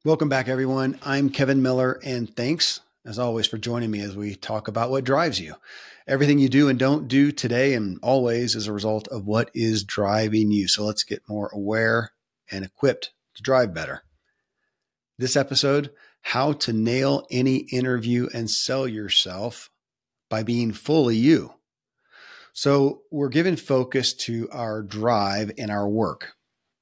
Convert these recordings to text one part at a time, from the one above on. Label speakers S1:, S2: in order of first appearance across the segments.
S1: Welcome back, everyone. I'm Kevin Miller, and thanks, as always, for joining me as we talk about what drives you. Everything you do and don't do today and always is a result of what is driving you. So let's get more aware and equipped to drive better. This episode, how to nail any interview and sell yourself by being fully you. So we're giving focus to our drive in our work.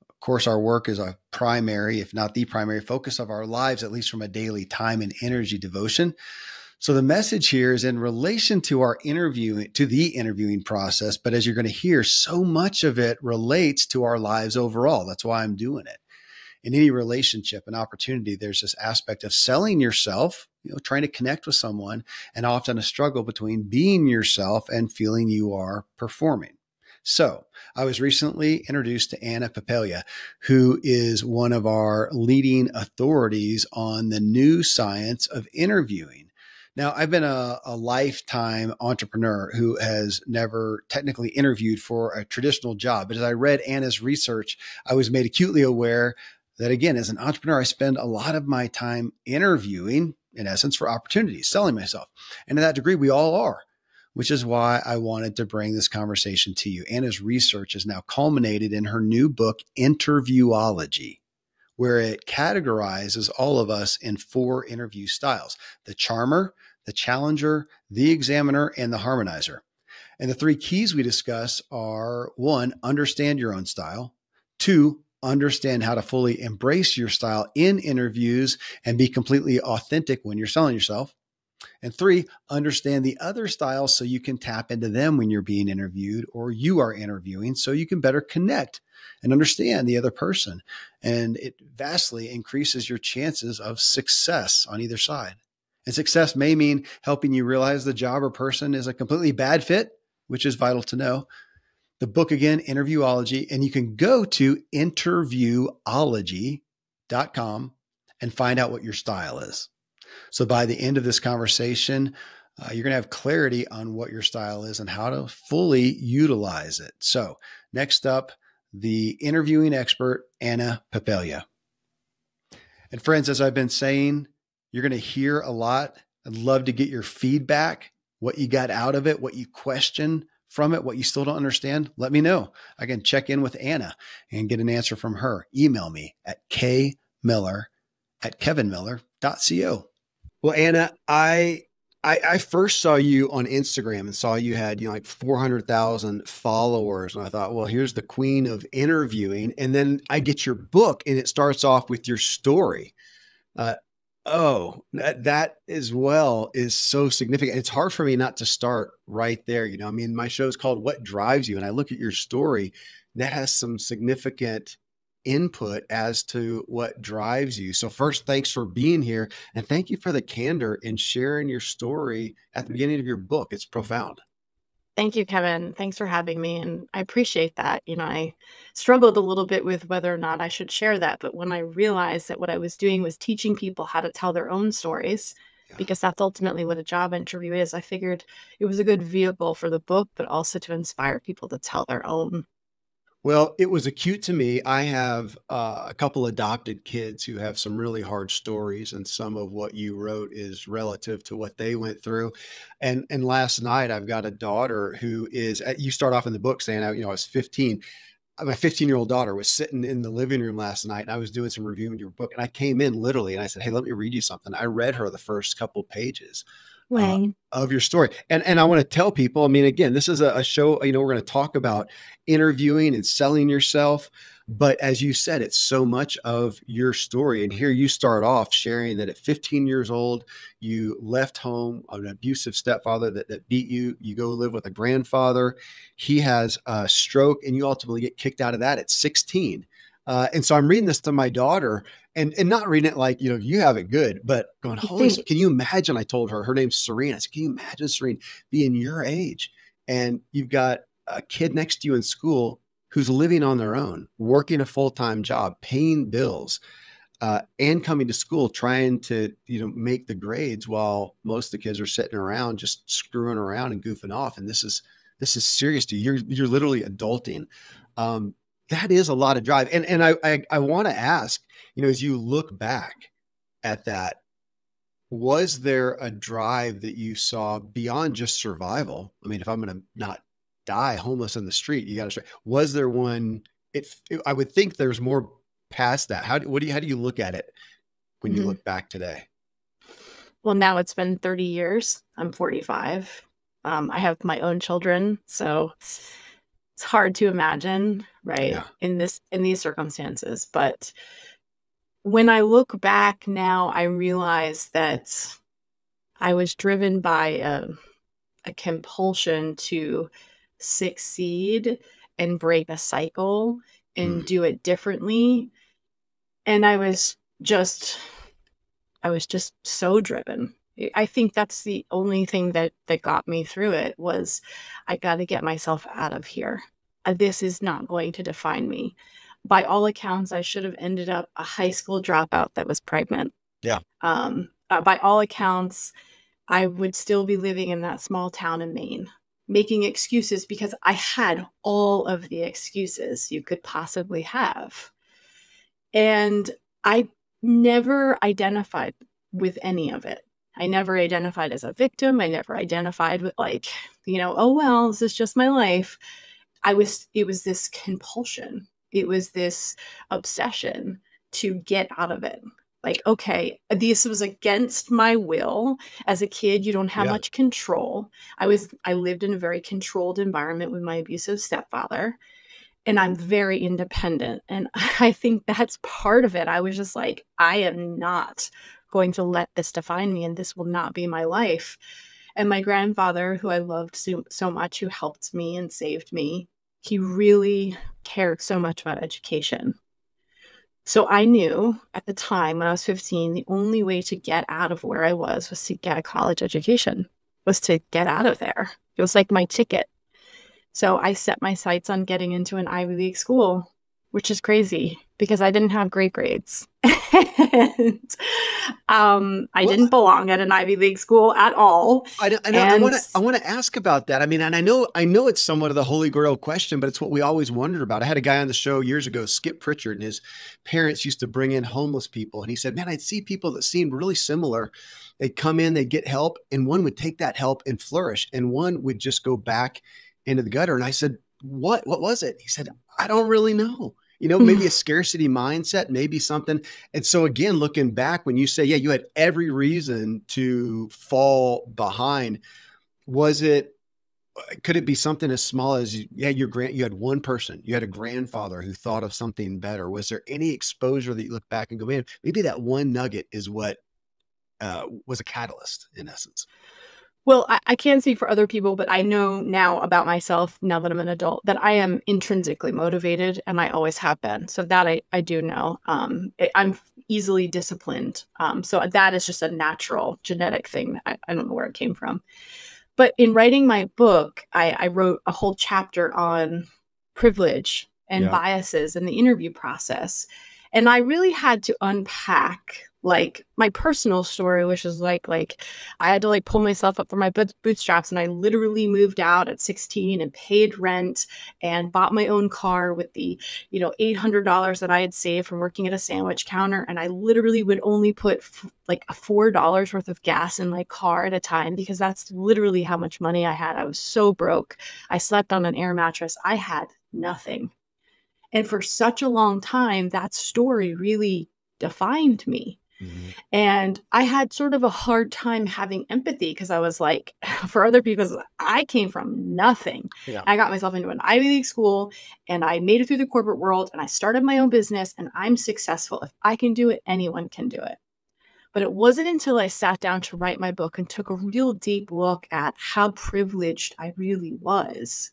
S1: Of course, our work is a primary, if not the primary focus of our lives, at least from a daily time and energy devotion. So the message here is in relation to our interviewing, to the interviewing process. But as you're going to hear, so much of it relates to our lives overall. That's why I'm doing it. In any relationship and opportunity, there's this aspect of selling yourself, trying to connect with someone, and often a struggle between being yourself and feeling you are performing. So I was recently introduced to Anna Papalia, who is one of our leading authorities on the new science of interviewing. Now, I've been a lifetime entrepreneur who has never technically interviewed for a traditional job. But as I read Anna's research, I was made acutely aware that, again, as an entrepreneur, I spend a lot of my time interviewing, in essence, for opportunities, selling myself. And to that degree, we all are, which is why I wanted to bring this conversation to you. Anna's research is now culminated in her new book, Interviewology, where it categorizes all of us in 4 interview styles: the charmer, the challenger, the examiner, and the harmonizer. And the 3 keys we discuss are: 1, understand your own style; 2, understand how to fully embrace your style in interviews and be completely authentic when you're selling yourself; and 3, understand the other styles so you can tap into them when you're being interviewed or you are interviewing, so you can better connect and understand the other person. And it vastly increases your chances of success on either side. And success may mean helping you realize the job or person is a completely bad fit, which is vital to know. The book, again, Interviewology, and you can go to interviewology.com and find out what your style is. So by the end of this conversation, you're going to have clarity on what your style is and how to fully utilize it. So next up, the interviewing expert, Anna Papalia. And friends, as I've been saying, you're going to hear a lot. I'd love to get your feedback, what you got out of it, what you question from it, what you still don't understand. Let me know. I can check in with Anna and get an answer from her. Email me at kmiller@kevinmiller.co. Well, Anna, I first saw you on Instagram and saw you had, like 400,000 followers. And I thought, well, here's the queen of interviewing. And then I get your book and it starts off with your story. That as well is so significant. It's hard for me not to start right there. I mean, my show is called What Drives You? And I look at your story that has some significant input as to what drives you. So first, thanks for being here. And thank you for the candor in sharing your story at the beginning of your book. It's profound.
S2: Thank you, Kevin. Thanks for having me. And I appreciate that. I struggled a little bit with whether or not I should share that. But when I realized that what I was doing was teaching people how to tell their own stories, because that's ultimately what a job interview is, I figured it was a good vehicle for the book, but also to inspire people to tell their own.
S1: Well, it was acute to me. I have a couple adopted kids who have some really hard stories, and some of what you wrote is relative to what they went through. And last night, I've got a daughter who is. You start off in the book saying, I was 15. My 15-year-old daughter was sitting in the living room last night, and I was doing some reviewing your book, and I came in literally, and I said, "Hey, let me read you something." I read her the first couple pages of your story. And I want to tell people, I mean, again, this is a show, we're going to talk about interviewing and selling yourself. But as you said, it's so much of your story. And here you start off sharing that at 15 years old, you left home, an abusive stepfather that beat you. You go live with a grandfather. He has a stroke, and you ultimately get kicked out of that at 16. And so I'm reading this to my daughter, and not reading it like, you have it good, but going, holy, can you imagine? I told her, her name's Serena. I said, can you imagine, Serena, being your age? And you've got a kid next to you in school who's living on their own, working a full-time job, paying bills, and coming to school, trying to, make the grades while most of the kids are sitting around, just screwing around and goofing off. And this is serious to you. You're literally adulting. That is a lot of drive. And I want to ask, as you look back at that, was there a drive that you saw beyond just survival? I mean, if I'm going to not die homeless in the street, you got to. Was there one? I would think there's more past that. How do you look at it when you
S2: Mhm.
S1: look back today?
S2: Well, now it's been 30 years. I'm 45. I have my own children, so it's hard to imagine, right,
S1: Yeah.
S2: in these circumstances. But when I look back now, I realize that I was driven by a compulsion to succeed and break a cycle and
S1: Mm.
S2: do it differently. And I was just so driven. I think that's the only thing that got me through it was I got to get myself out of here. This is not going to define me. By all accounts, I should have ended up a high school dropout that was pregnant.
S1: Yeah.
S2: By all accounts, I would still be living in that small town in Maine, making excuses because I had all of the excuses you could possibly have. And I never identified with any of it. I never identified as a victim. I never identified with like, oh well, this is just my life. It was this compulsion. It was this obsession to get out of it. Like, okay, this was against my will. As a kid, you don't have
S1: Yeah.
S2: much control. I lived in a very controlled environment with my abusive stepfather, and I'm very independent. And I think that's part of it. I was just like, I am not going to let this define me, and this will not be my life. And my grandfather, who I loved so much, who helped me and saved me, he really cared so much about education. So I knew at the time when I was 15, the only way to get out of where I was to get a college education, was to get out of there. It was like my ticket. So I set my sights on getting into an Ivy League school, which is crazy because I didn't have great grades. And I
S1: Well,
S2: didn't belong at an Ivy League school at all. And
S1: I want to ask about that. I mean, and I know it's somewhat of the holy grail question, but it's what we always wondered about. I had a guy on the show years ago, Skip Pritchard, and his parents used to bring in homeless people. And he said, man, I'd see people that seemed really similar. They'd come in, they'd get help, and one would take that help and flourish, and one would just go back into the gutter. And I said, what was it? He said, I don't really know. Maybe a scarcity mindset, maybe something. And so again, looking back, when you say, yeah, you had every reason to fall behind, could it be something as small as, yeah, you had one person, you had a grandfather who thought of something better? Was there any exposure that you look back and go, man, maybe that one nugget is what was a catalyst in essence?
S2: well, I can't speak for other people, but I know now about myself, now that I'm an adult, that I am intrinsically motivated, and I always have been. So that I do know. I'm easily disciplined. So that is just a natural genetic thing. I don't know where it came from. But in writing my book, I wrote a whole chapter on privilege and
S1: Yeah.
S2: biases in the interview process. And I really had to unpack like my personal story, which is like I had to like pull myself up from my bootstraps, and I literally moved out at 16 and paid rent and bought my own car with the $800 that I had saved from working at a sandwich counter. And I literally would only put like $4 worth of gas in my car at a time, because that's literally how much money I had. I was so broke. I slept on an air mattress. I had nothing. And for such a long time, that story really defined me.
S1: Mm-hmm.
S2: And I had sort of a hard time having empathy, because I was like, for other people, I came from nothing.
S1: Yeah.
S2: I got myself into an Ivy League school, and I made it through the corporate world, and I started my own business, and I'm successful. If I can do it, anyone can do it. But it wasn't until I sat down to write my book and took a real deep look at how privileged I really was.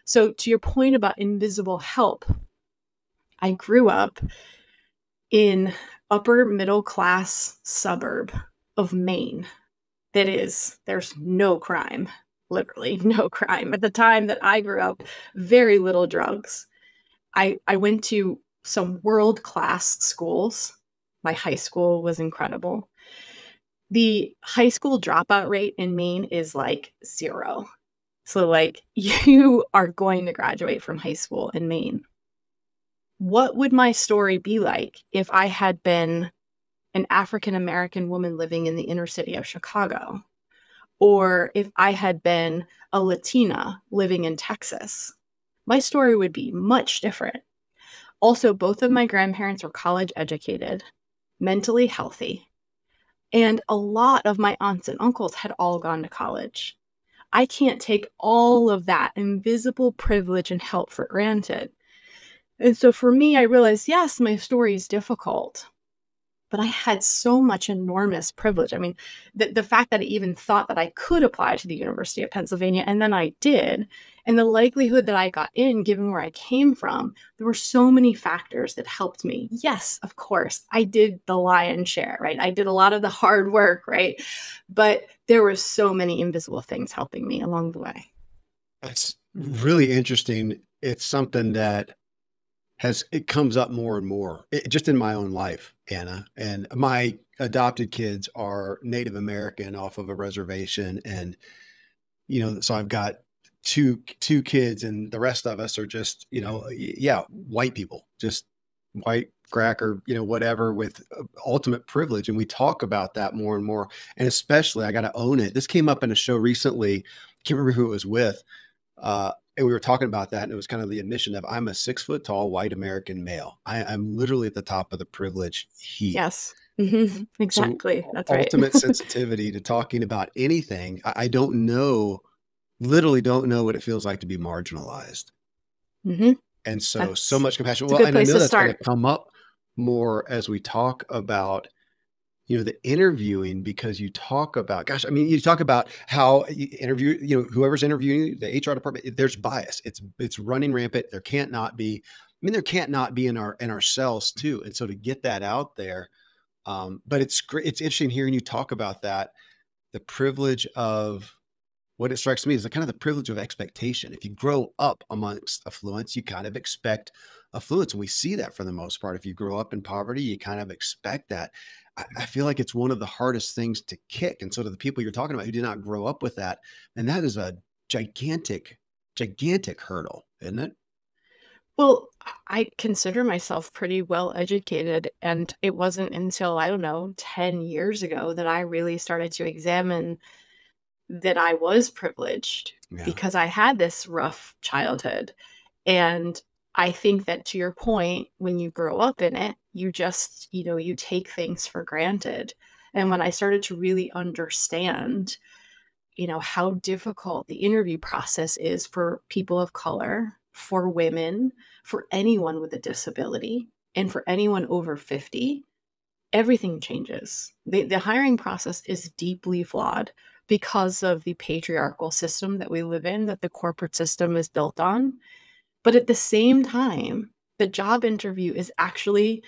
S2: So to your point about invisible help, I grew up in upper middle class suburb of Maine. There's no crime, literally no crime. At the time that I grew up, very little drugs. I went to some world-class schools. My high school was incredible. The high school dropout rate in Maine is like 0. So like you are going to graduate from high school in Maine. what would my story be like if I had been an African American woman living in the inner city of Chicago, or if I had been a Latina living in Texas? My story would be much different. Also, both of my grandparents were college educated, mentally healthy, and a lot of my aunts and uncles had all gone to college. I can't take all of that invisible privilege and help for granted. And so for me, I realized, yes, my story is difficult, but I had so much enormous privilege. I mean, the fact that I even thought that I could apply to the University of Pennsylvania, and then I did, and the likelihood that I got in, given where I came from, there were so many factors that helped me. Yes, of course, I did the lion's share, right? I did a lot of the hard work, right? But there were so many invisible things helping me along the way.
S1: That's really interesting. It's something that it comes up more and more just in my own life, Anna. And my adopted kids are Native American off of a reservation. And, so I've got two kids, and the rest of us are just, yeah, white people, just white cracker, whatever, with ultimate privilege. And we talk about that more and more. And especially, I got to own it. This came up in a show recently. Can't remember who it was with. And we were talking about that, and it was kind of the admission of, I'm a 6 foot tall white American male. I'm literally at the top of the privilege heap.
S2: Yes, exactly.
S1: So
S2: That's right.
S1: ultimate sensitivity to talking about anything. I don't know, literally don't know what it feels like to be marginalized. And so much compassion.
S2: Well, and I know
S1: that's going to come up more as we talk about, the interviewing, because you talk about, gosh, I mean, you talk about how you interview, whoever's interviewing you, the HR department, there's bias. It's running rampant. There can't not be in our cells too. And so to get that out there, but it's great. It's interesting hearing you talk about that, the privilege of, what it strikes me is kind of the privilege of expectation. If you grow up amongst affluence, you kind of expect affluence. And we see that for the most part. If you grow up in poverty, you kind of expect that. I feel like it's one of the hardest things to kick. And so to the people you're talking about who did not grow up with that, and that is a gigantic, gigantic hurdle, isn't it?
S2: Well, I consider myself pretty well educated, and it wasn't until, I don't know, 10 years ago that I really started to examine that I was privileged because I had this rough childhood. And I think that, to your point, when you grow up in it, you just, you take things for granted. And when I started to really understand, how difficult the interview process is for people of color, for women, for anyone with a disability, and for anyone over 50, everything changes. The hiring process is deeply flawed because of the patriarchal system that we live in, that the corporate system is built on. But at the same time, the job interview is actually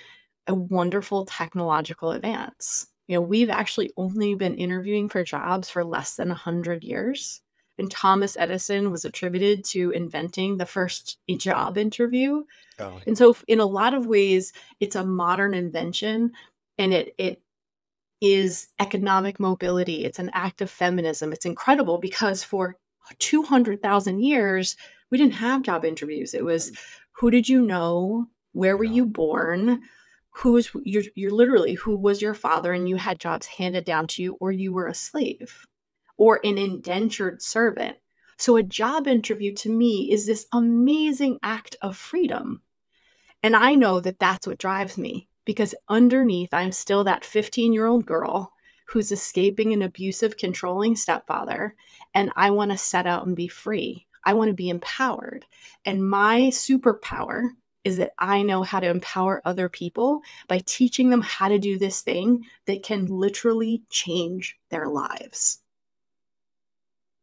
S2: a wonderful technological advance. We've actually only been interviewing for jobs for less than 100 years. And Thomas Edison was attributed to inventing the first job interview. Oh. And so in a lot of ways, it's a modern invention, and it is economic mobility. It's an act of feminism. It's incredible because for 200,000 years, we didn't have job interviews. It was, who did you know? Where were you born? You're literally, who was your father? And you had jobs handed down to you, or you were a slave or an indentured servant. So a job interview to me is this amazing act of freedom. And I know that that's what drives me, because underneath, I'm still that 15-year-old girl who's escaping an abusive, controlling stepfather. And I want to set out and be free. I want to be empowered. And my superpower is that I know how to empower other people by teaching them how to do this thing that can literally change their lives.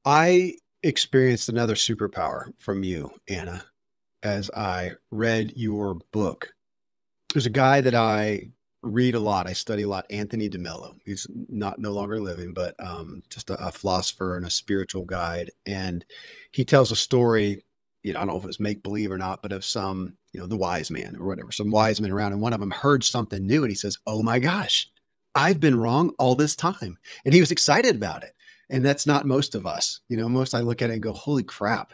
S1: I experienced another superpower from you, Anna, as I read your book. There's a guy that I read a lot. I study a lot, Anthony DeMello. He's no longer living, but just a philosopher and a spiritual guide. And he tells a story, I don't know if it was make-believe or not, but of some, the wise man or whatever, some wise men around. And one of them heard something new, and he says, oh my gosh, I've been wrong all this time. And he was excited about it. And that's not most of us. Most, I look at it and go, holy crap,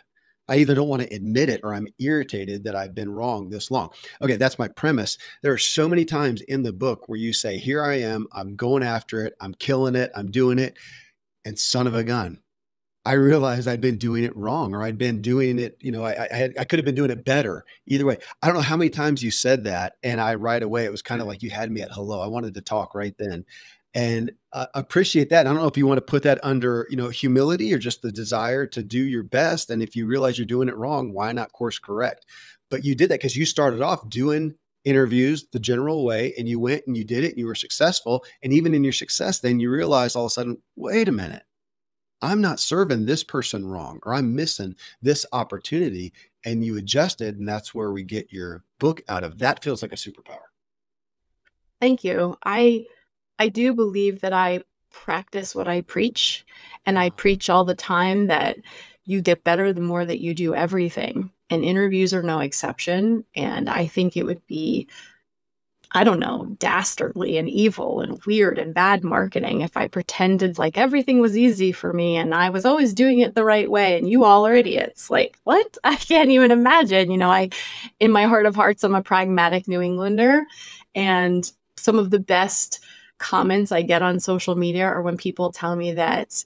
S1: I either don't want to admit it or I'm irritated that I've been wrong this long. Okay, that's my premise. There are so many times in the book where you say, here I am, I'm going after it, I'm killing it, I'm doing it. And son of a gun, I realized I'd been doing it wrong, or I'd been doing it, I could have been doing it better. Either way, I don't know how many times you said that. And I right away, it was kind of like you had me at hello. I wanted to talk right then. And appreciate that. I don't know if you want to put that under, humility or just the desire to do your best. And if you realize you're doing it wrong, why not course correct? But you did that because you started off doing interviews the general way, and you went and you did it and you were successful. And even in your success, then you realize all of a sudden, wait a minute, I'm not serving this person wrong, or I'm missing this opportunity. And you adjusted, and that's where we get your book out of. That feels like a superpower.
S2: Thank you. I do believe that I practice what I preach, and I preach all the time that you get better the more that you do everything. And interviews are no exception. And I think it would be, I don't know, dastardly and evil and weird and bad marketing if I pretended like everything was easy for me and I was always doing it the right way and you all are idiots. Like, what? I can't even imagine. In my heart of hearts, I'm a pragmatic New Englander, and some of the best comments I get on social media are when people tell me that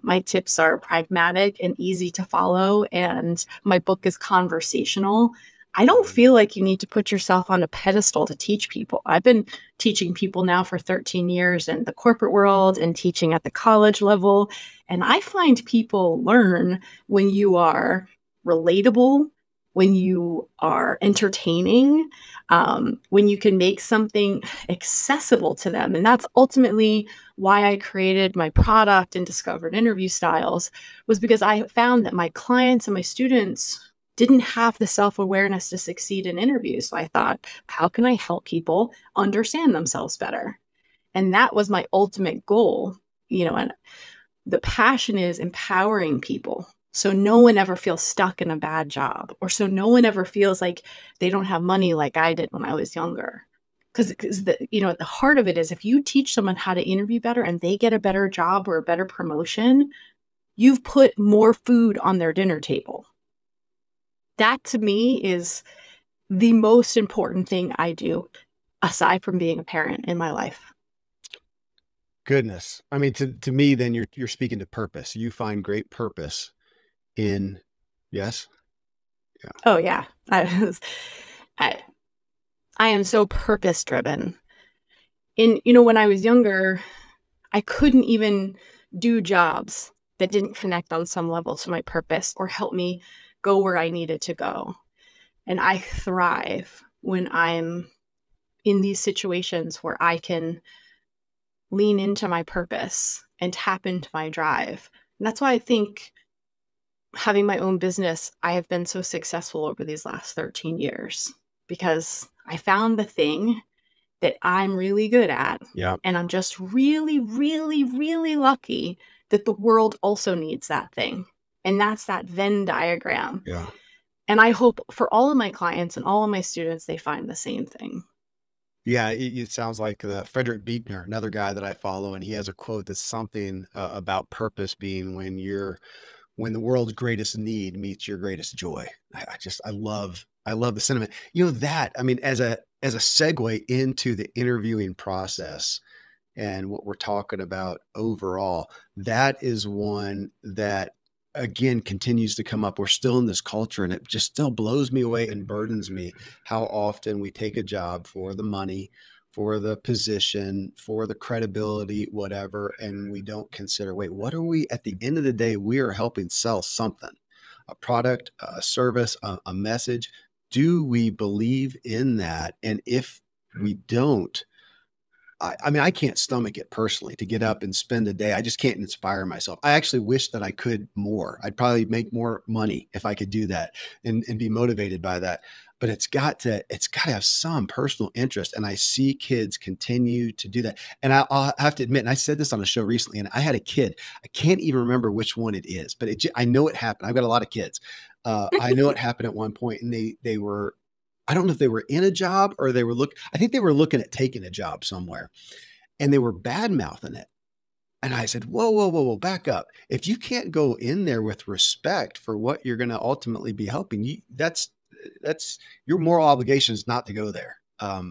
S2: my tips are pragmatic and easy to follow, and my book is conversational. I don't feel like you need to put yourself on a pedestal to teach people. I've been teaching people now for 13 years in the corporate world and teaching at the college level. And I find people learn when you are relatable, when you are entertaining, when you can make something accessible to them. And that's ultimately why I created my product and discovered interview styles, was because I found that my clients and my students didn't have the self-awareness to succeed in interviews. So I thought, how can I help people understand themselves better? And that was my ultimate goal, and the passion is empowering people. So no one ever feels stuck in a bad job, or so no one ever feels like they don't have money like I did when I was younger. Because at the heart of it is, if you teach someone how to interview better and they get a better job or a better promotion, you've put more food on their dinner table. That to me is the most important thing I do, aside from being a parent in my life.
S1: Goodness. I mean, to me, then you're speaking to purpose. You find great purpose in, yes. Yeah.
S2: Oh yeah. I am so purpose driven. When I was younger, I couldn't even do jobs that didn't connect on some level to my purpose or help me go where I needed to go. And I thrive when I'm in these situations where I can lean into my purpose and tap into my drive. And that's why I think having my own business, I have been so successful over these last 13 years, because I found the thing that I'm really good at.
S1: Yeah.
S2: And I'm just really, really, really lucky that the world also needs that thing. And that's that Venn diagram.
S1: Yeah.
S2: And I hope for all of my clients and all of my students, they find the same thing.
S1: Yeah. It sounds like Frederick Buechner, another guy that I follow, and he has a quote that's something about purpose being when the world's greatest need meets your greatest joy. I love the sentiment. I mean, as a segue into the interviewing process and what we're talking about overall, that is one that again continues to come up. We're still in this culture, and it just still blows me away and burdens me how often we take a job for the money, for the position, for the credibility, whatever, and we don't consider, wait, what are we, at the end of the day, we are helping sell something, a product, a service, a message. Do we believe in that? And if we don't, I mean, I can't stomach it personally to get up and spend a day. I just can't inspire myself. I actually wish that I could more. I'd probably make more money if I could do that and be motivated by that. But it's got to have some personal interest. And I see kids continue to do that. And I'll have to admit, and I said this on a show recently, and I had a kid, I can't even remember which one it is, but I know it happened. I've got a lot of kids. I know it happened at one point, and they were, I don't know if they were in a job or I think they were looking at taking a job somewhere, and they were bad mouthing it. And I said, whoa, whoa, whoa, whoa, back up. If you can't go in there with respect for what you're going to ultimately be helping, that's your moral obligation is not to go there.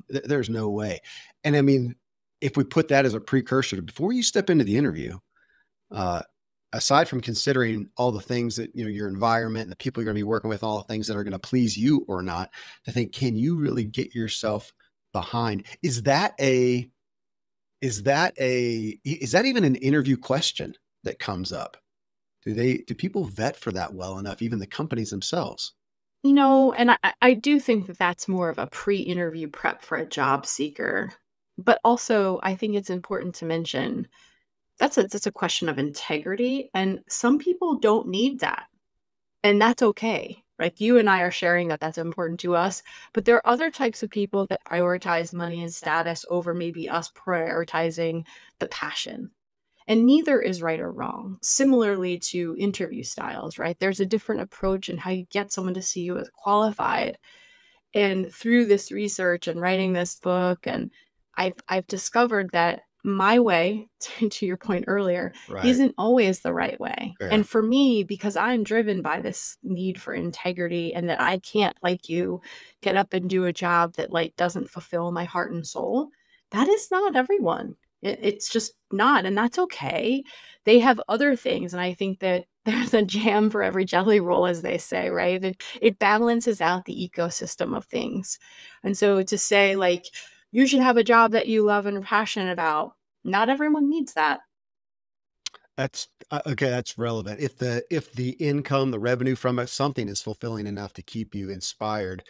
S1: There's no way. And I mean, if we put that as a precursor to before you step into the interview, uh, aside from considering all the things that, your environment and the people you're going to be working with, all the things that are going to please you or not, to think, can you really get yourself behind? Is that even an interview question that comes up? Do people vet for that well enough, even the companies themselves?
S2: And I do think that that's more of a pre-interview prep for a job seeker. But also, I think it's important to mention that's a question of integrity, and some people don't need that. And that's okay. Like you and I are sharing that that's important to us, but there are other types of people that prioritize money and status over maybe us prioritizing the passion. And neither is right or wrong. Similarly to interview styles, right? There's a different approach in how you get someone to see you as qualified. And through this research and writing this book, and I've discovered that my way, to your point earlier,
S1: Right.
S2: isn't always the right way.
S1: Fair.
S2: And for me, because I'm driven by this need for integrity and that I can't, like you, get up and do a job that like doesn't fulfill my heart and soul, that is not everyone. It's just not, and that's okay. They have other things, and I think that there's a jam for every jelly roll, as they say, right? It balances out the ecosystem of things. And so to say, like, you should have a job that you love and are passionate about, not everyone needs that.
S1: That's okay. That's relevant. If the income, the revenue from it, something is fulfilling enough to keep you inspired,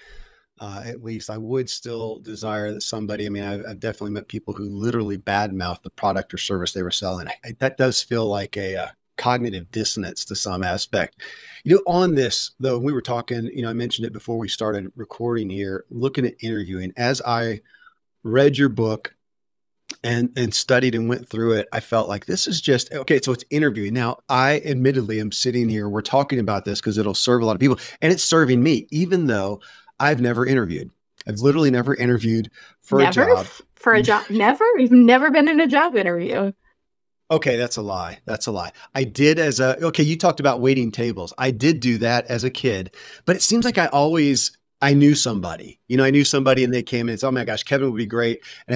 S1: at least I would still desire that somebody. I mean, I've definitely met people who literally badmouth the product or service they were selling. That does feel like a cognitive dissonance to some aspect. On this though, we were talking. I mentioned it before we started recording here. Looking at interviewing, as I read your book and studied and went through it, I felt like this is just okay. So it's interviewing. Now, I admittedly am sitting here, we're talking about this because it'll serve a lot of people, and it's serving me, even though I've never interviewed. I've literally never interviewed for a
S2: Never
S1: job.
S2: for a job. Never? You've never been in a job interview.
S1: Okay, that's a lie. That's a lie. I did okay, you talked about waiting tables. I did do that as a kid, but it seems like I knew somebody. I knew somebody and they came in and said, oh my gosh, Kevin would be great. And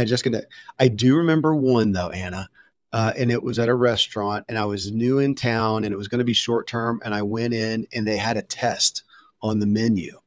S1: I do remember one though, Anna, and it was at a restaurant and I was new in town and it was going to be short term. And I went in and they had a test on the menu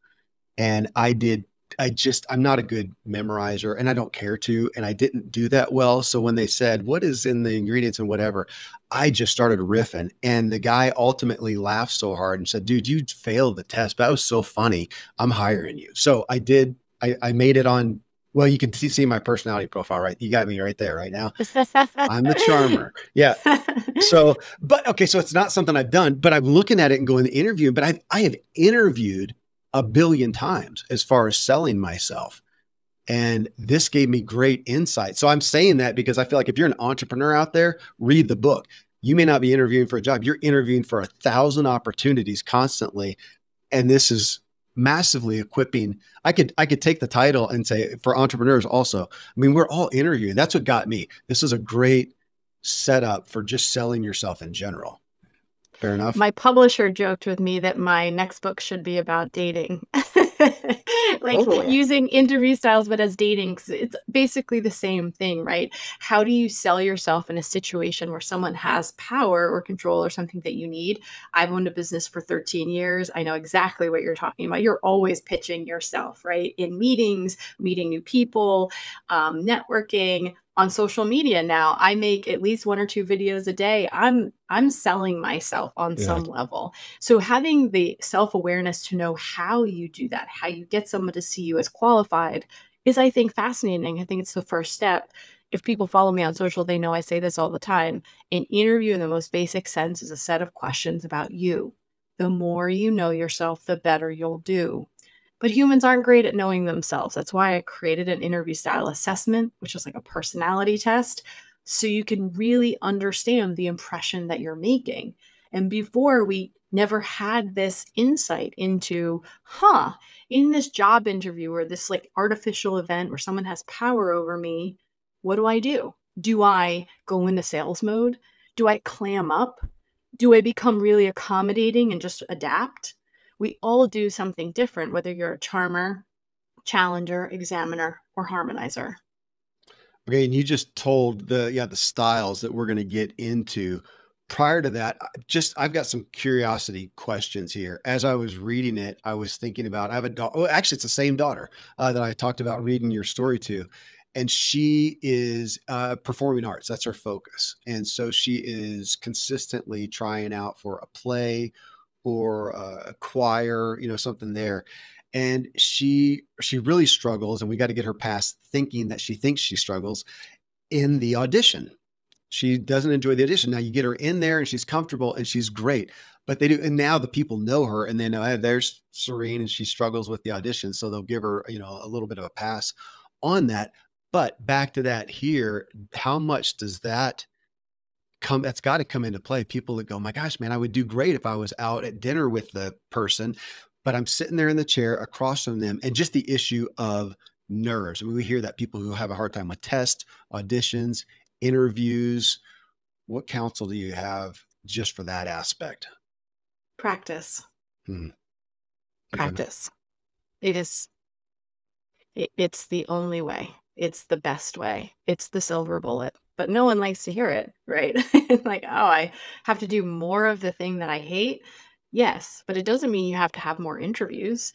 S1: and I'm not a good memorizer and I don't care to, and I didn't do that well. So when they said, what is in the ingredients and whatever, I just started riffing. And the guy ultimately laughed so hard and said, dude, you failed the test, but that was so funny. I'm hiring you. So I did, I made it on, well, you can see my personality profile, right? You got me right there right now. I'm the charmer. Yeah. So, but okay, so it's not something I've done, but I'm looking at it and going to interview, but I have interviewed a billion times as far as selling myself. And this gave me great insight. So I'm saying that because I feel like if you're an entrepreneur out there, read the book. You may not be interviewing for a job. You're interviewing for 1,000 opportunities constantly. And this is massively equipping. I could take the title and say for entrepreneurs also. I mean, we're all interviewing. That's what got me. This is a great setup for just selling yourself in general. Fair enough.
S2: My publisher joked with me that my next book should be about dating. Like using interview styles, but as dating, 'cause it's basically the same thing, right? How do you sell yourself in a situation where someone has power or control or something that you need? I've owned a business for 13 years. I know exactly what you're talking about. You're always pitching yourself, right? In meetings, meeting new people, networking. On social media now, I make at least 1 or 2 videos a day. I'm selling myself on some level. So having the self-awareness to know how you do that, how you get someone to see you as qualified is, I think, fascinating. I think it's the first step. If people follow me on social, they know I say this all the time. An interview in the most basic sense is a set of questions about you. The more you know yourself, the better you'll do. But humans aren't great at knowing themselves. That's why I created an interview style assessment, which is like a personality test, so you can really understand the impression that you're making. And before, we never had this insight into, in this job interview or this like artificial event where someone has power over me, what do I do? Do I go into sales mode? Do I clam up? Do I become really accommodating and just adapt? We all do something different, whether you're a charmer, challenger, examiner, or harmonizer.
S1: Okay, and you just told the styles that we're going to get into. Prior to that, I've got some curiosity questions here. As I was reading it, I was thinking about I have a daughter. Oh, actually, it's the same daughter that I talked about reading your story to, and she is performing arts. That's her focus, and so she is consistently trying out for a play or a choir, something there. And she really struggles, and we got to get her past thinking that she thinks she struggles in the audition. She doesn't enjoy the audition. Now you get her in there and she's comfortable and she's great, but they do. And now the people know her and they know, hey, there's Serene and she struggles with the audition. So they'll give her, a little bit of a pass on that. But back to that here, how much does that that's got to come into play? People that go, my gosh, man, I would do great if I was out at dinner with the person, but I'm sitting there in the chair across from them. And just the issue of nerves. I mean, we hear that people who have a hard time with tests, auditions, interviews. What counsel do you have just for that aspect?
S2: Practice.
S1: Hmm. Okay.
S2: Practice. It's the only way. It's the best way. It's the silver bullet. But no one likes to hear it, right? Like, oh, I have to do more of the thing that I hate. Yes, but it doesn't mean you have to have more interviews.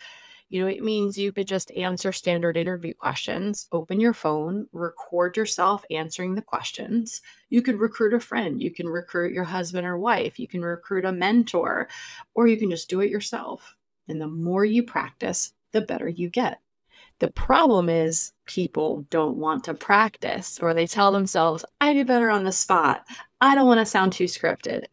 S2: It means you could just answer standard interview questions, open your phone, record yourself answering the questions. You can recruit a friend. You can recruit your husband or wife. You can recruit a mentor, or you can just do it yourself. And the more you practice, the better you get. The problem is people don't want to practice, or they tell themselves, I do better on the spot. I don't want to sound too scripted.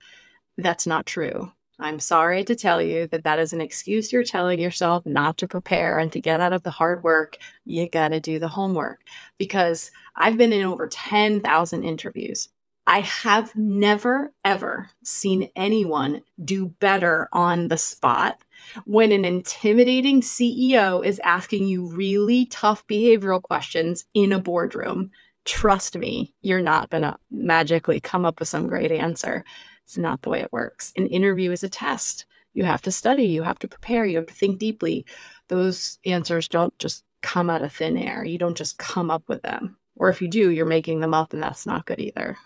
S2: That's not true. I'm sorry to tell you that that is an excuse you're telling yourself not to prepare and to get out of the hard work. You got to do the homework, because I've been in over 10,000 interviews. I have never, ever seen anyone do better on the spot when an intimidating CEO is asking you really tough behavioral questions in a boardroom. Trust me, you're not going to magically come up with some great answer. It's not the way it works. An interview is a test. You have to study, you have to prepare, you have to think deeply. Those answers don't just come out of thin air. You don't just come up with them. Or if you do, you're making them up, and that's not good either.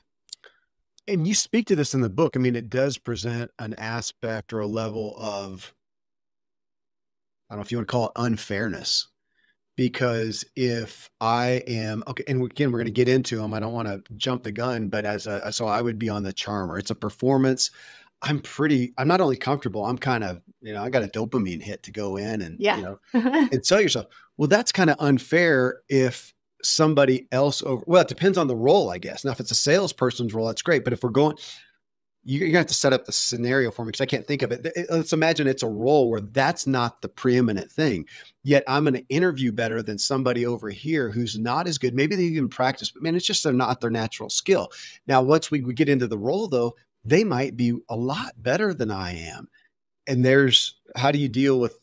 S1: And you speak to this in the book. I mean, it does present an aspect or a level of, I don't know if you want to call it unfairness, because if I am, okay, and again, we're going to get into them. I don't want to jump the gun, but so I would be on the charmer. It's a performance. I'm not only comfortable, I'm kind of, I got a dopamine hit to go in and,
S2: Yeah.
S1: and sell yourself. Well, that's kind of unfair if somebody else well, it depends on the role, I guess. Now, if it's a salesperson's role, that's great. But if we're going, you're going to have to set up the scenario for me because I can't think of it. Let's imagine it's a role where that's not the preeminent thing. Yet I'm going to interview better than somebody over here who's not as good. Maybe they even practice, but man, it's just not their natural skill. Now, once we get into the role, though, they might be a lot better than I am. And how do you deal with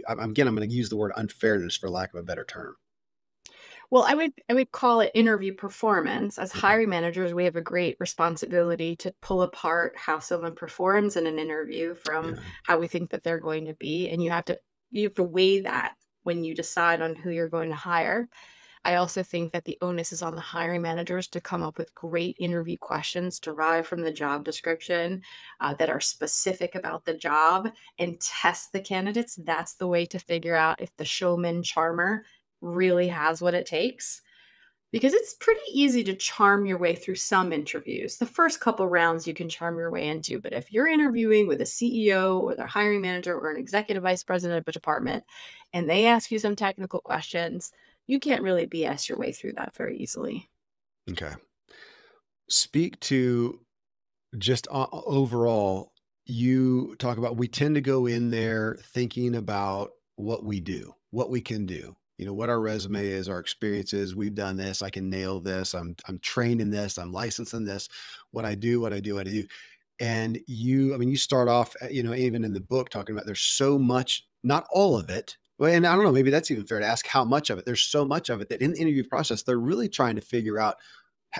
S1: I'm going to use the word unfairness for lack of a better term.
S2: Well, I would call it interview performance. As hiring managers, we have a great responsibility to pull apart how someone performs in an interview from how we think that they're going to be. And you have to weigh that when you decide on who you're going to hire. I also think that the onus is on the hiring managers to come up with great interview questions derived from the job description that are specific about the job and test the candidates. That's the way to figure out if the showman charmer really has what it takes. Because it's pretty easy to charm your way through some interviews. The first couple rounds you can charm your way into, but if you're interviewing with a CEO or their hiring manager or an executive vice president of a department, and they ask you some technical questions, you can't really BS your way through that very easily.
S1: Okay. Speak to just overall, you talk about, we tend to go in there thinking about what we do, what we can do, what our resume is, our experiences. We've done this. I can nail this. I'm trained in this. I'm licensed in this. What I do. And you start off, even in the book talking about there's so much, not all of it. Well, and I don't know, maybe that's even fair to ask how much of it. There's so much of it that in the interview process, they're really trying to figure out,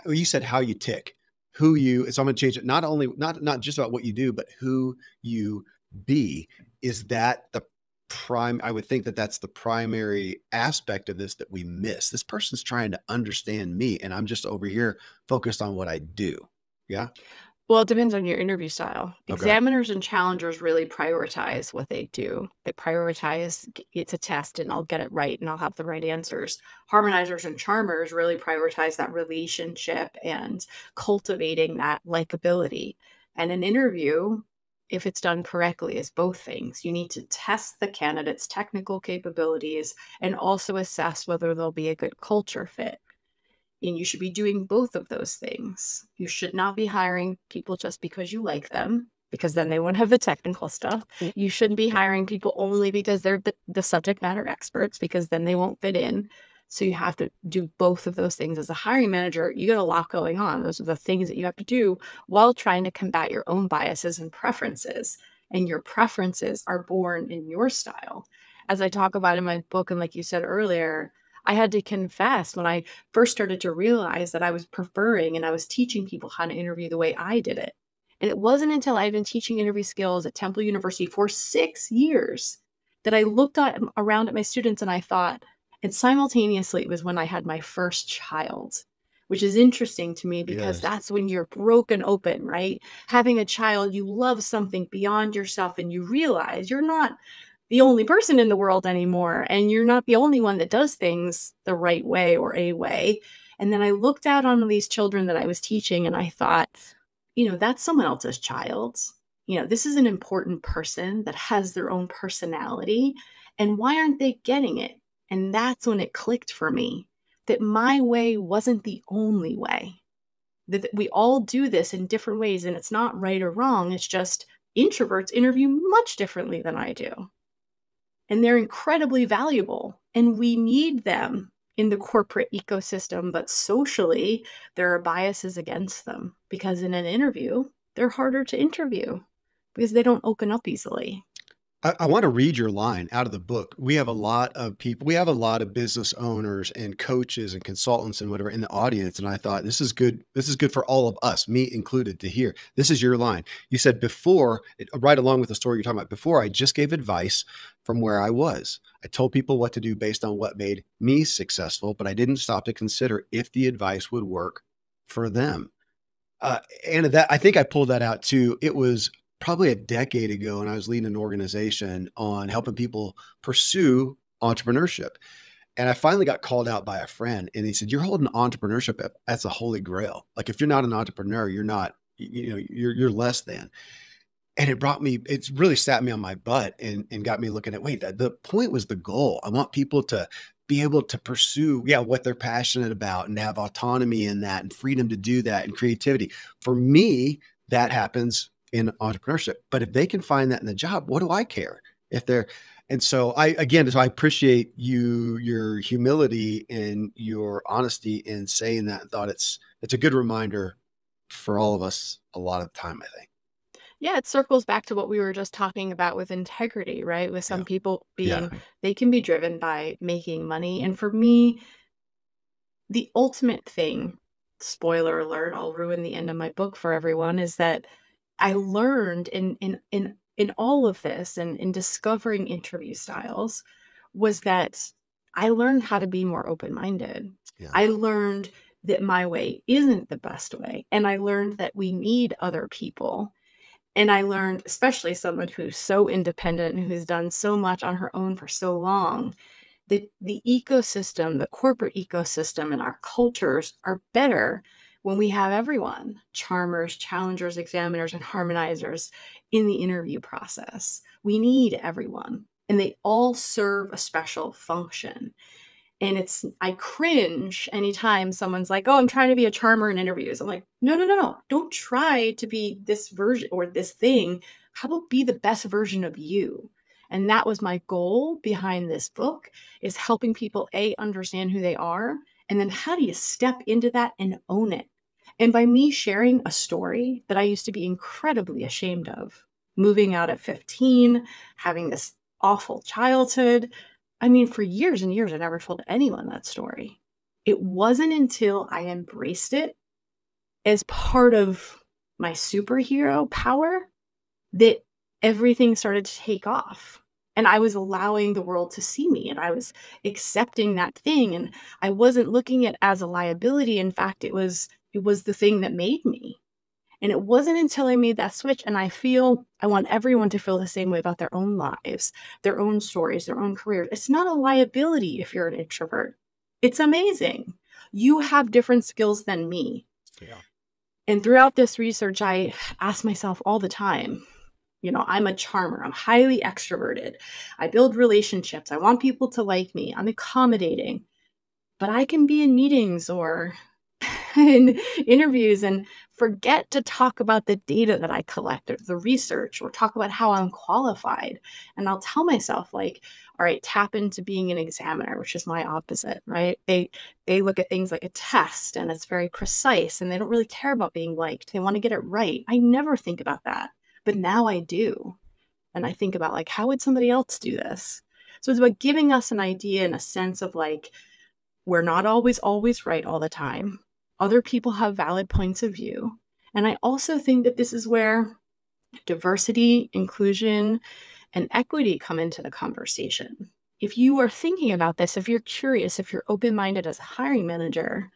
S1: you said how you tick, who you, so I'm going to change it. Not just about what you do, but who you be. Is that the prime? I would think that that's the primary aspect of this that we miss. This person's trying to understand me, and I'm just over here focused on what I do. Yeah.
S2: Well, it depends on your interview style.
S1: Okay.
S2: Examiners and challengers really prioritize what they do. They prioritize it's a test and I'll get it right and I'll have the right answers. Harmonizers and charmers really prioritize that relationship and cultivating that likability. And an interview, if it's done correctly, is both things. You need to test the candidate's technical capabilities and also assess whether they'll be a good culture fit. And you should be doing both of those things. You should not be hiring people just because you like them, because then they won't have the technical stuff. You shouldn't be hiring people only because they're the subject matter experts, because then they won't fit in. So you have to do both of those things. As a hiring manager, you got a lot going on. Those are the things that you have to do while trying to combat your own biases and preferences. And your preferences are born in your style. As I talk about in my book, and like you said earlier, I had to confess when I first started to realize that I was preferring and I was teaching people how to interview the way I did it. And it wasn't until I'd been teaching interview skills at Temple University for 6 years that I looked around at my students and I thought, and simultaneously, it was when I had my first child, which is interesting to me because that's when you're broken open, right? Having a child, you love something beyond yourself and you realize you're not the only person in the world anymore. And you're not the only one that does things the right way or a way. And then I looked out on these children that I was teaching and I thought, that's someone else's child. This is an important person that has their own personality. And why aren't they getting it? And that's when it clicked for me that my way wasn't the only way. That we all do this in different ways and it's not right or wrong. It's just introverts interview much differently than I do. And they're incredibly valuable, and we need them in the corporate ecosystem, but socially, there are biases against them because in an interview, they're harder to interview because they don't open up easily.
S1: I want to read your line out of the book. We have a lot of people, we have a lot of business owners and coaches and consultants and whatever in the audience. And I thought, this is good. This is good for all of us, me included, to hear. This is your line. You said before, right along with the story you're talking about, before I just gave advice from where I was. I told people what to do based on what made me successful, but I didn't stop to consider if the advice would work for them. And I think I pulled that out too. It was probably a decade ago, and I was leading an organization on helping people pursue entrepreneurship. And I finally got called out by a friend, and he said, "You're holding entrepreneurship up as a holy grail. Like if you're not an entrepreneur, you're not, you're less than." And it really sat me on my butt and got me looking at, wait, the point was the goal. I want people to be able to pursue, what they're passionate about and have autonomy in that and freedom to do that and creativity. For me, that happens in entrepreneurship. But if they can find that in the job, what do I care if they're, and so I appreciate your humility and your honesty in saying that. And thought it's a good reminder for all of us a lot of the time, I think.
S2: Yeah, it circles back to what we were just talking about with integrity, right? With some people
S1: Yeah.
S2: they can be driven by making money. And for me, the ultimate thing, spoiler alert, I'll ruin the end of my book for everyone, is that I learned in all of this and in discovering interview styles was that I learned how to be more open-minded.
S1: Yeah.
S2: I learned that my way isn't the best way. And I learned that we need other people. And I learned, especially someone who's so independent and who's done so much on her own for so long, that the ecosystem, the corporate ecosystem and our cultures are better when we have everyone, charmers, challengers, examiners, and harmonizers in the interview process. We need everyone, and they all serve a special function. And I cringe anytime someone's like, "Oh, I'm trying to be a charmer in interviews." I'm like, no. Don't try to be this version or this thing. How about be the best version of you? And that was my goal behind this book, is helping people, understand who they are. And then how do you step into that and own it? And by me sharing a story that I used to be incredibly ashamed of, moving out at 15, having this awful childhood. I mean, for years and years, I never told anyone that story. It wasn't until I embraced it as part of my superhero power that everything started to take off. And I was allowing the world to see me, and I was accepting that thing. And I wasn't looking at it as a liability. In fact, it was the thing that made me. And it wasn't until I made that switch, and I want everyone to feel the same way about their own lives, their own stories, their own careers. It's not a liability if you're an introvert. It's amazing. You have different skills than me.
S1: Yeah.
S2: And throughout this research, I ask myself all the time, I'm a charmer. I'm highly extroverted. I build relationships. I want people to like me. I'm accommodating. But I can be in meetings or in interviews and forget to talk about the data that I collected, the research, or talk about how I'm qualified. And I'll tell myself, like, all right, tap into being an examiner, which is my opposite, right? They look at things like a test and it's very precise and they don't really care about being liked. They want to get it right. I never think about that, but now I do. And I think about, like, how would somebody else do this? So it's about giving us an idea and a sense of, like, we're not always right all the time. Other people have valid points of view. And I also think that this is where diversity, inclusion, and equity come into the conversation. If you are thinking about this, if you're curious, if you're open-minded as a hiring manager,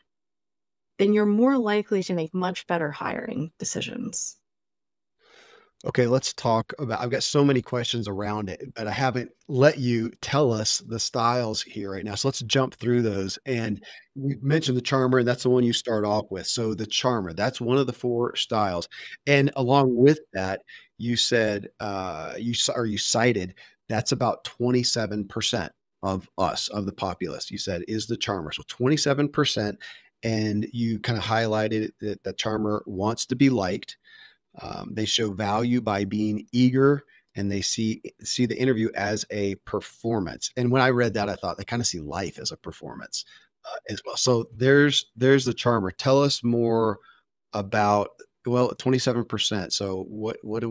S2: then you're more likely to make much better hiring decisions.
S1: Okay, let's talk about, I've got so many questions around it, but I haven't let you tell us the styles here right now. So let's jump through those. And you mentioned the charmer, and that's the one you start off with. So the charmer, that's one of the 4 styles. And along with that, you said, you cited that's about 27% of us, of the populace, you said is the charmer. So 27%. And you kind of highlighted that the charmer wants to be liked. They show value by being eager, and they see the interview as a performance. And when I read that, I thought they kind of see life as a performance as well. So there's the charmer. Tell us more about, well, 27%. So what would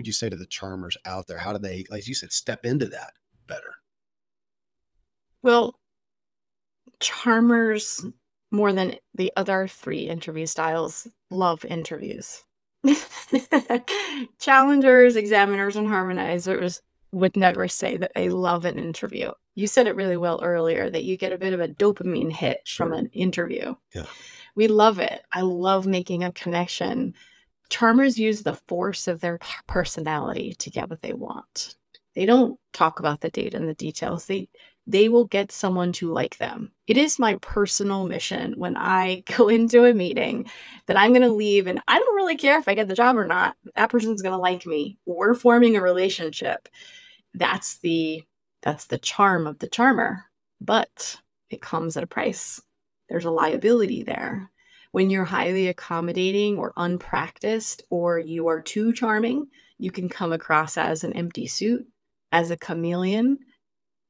S1: you say to the charmers out there? How do they, like you said, step into that better?
S2: Well, charmers, more than the other 3 interview styles, love interviews. Challengers, examiners, and harmonizers would never say that they love an interview. You said it really well earlier that you get a bit of a dopamine hit from an interview.
S1: Yeah.
S2: We love it. I love making a connection. Charmers use the force of their personality to get what they want. They don't talk about the data and the details. They will get someone to like them. It is my personal mission when I go into a meeting that I'm going to leave, and I don't really care if I get the job or not. That person's going to like me. We're forming a relationship. That's the charm of the charmer, but it comes at a price. There's a liability there. When you're highly accommodating or unpracticed, or you are too charming, you can come across as an empty suit, as a chameleon.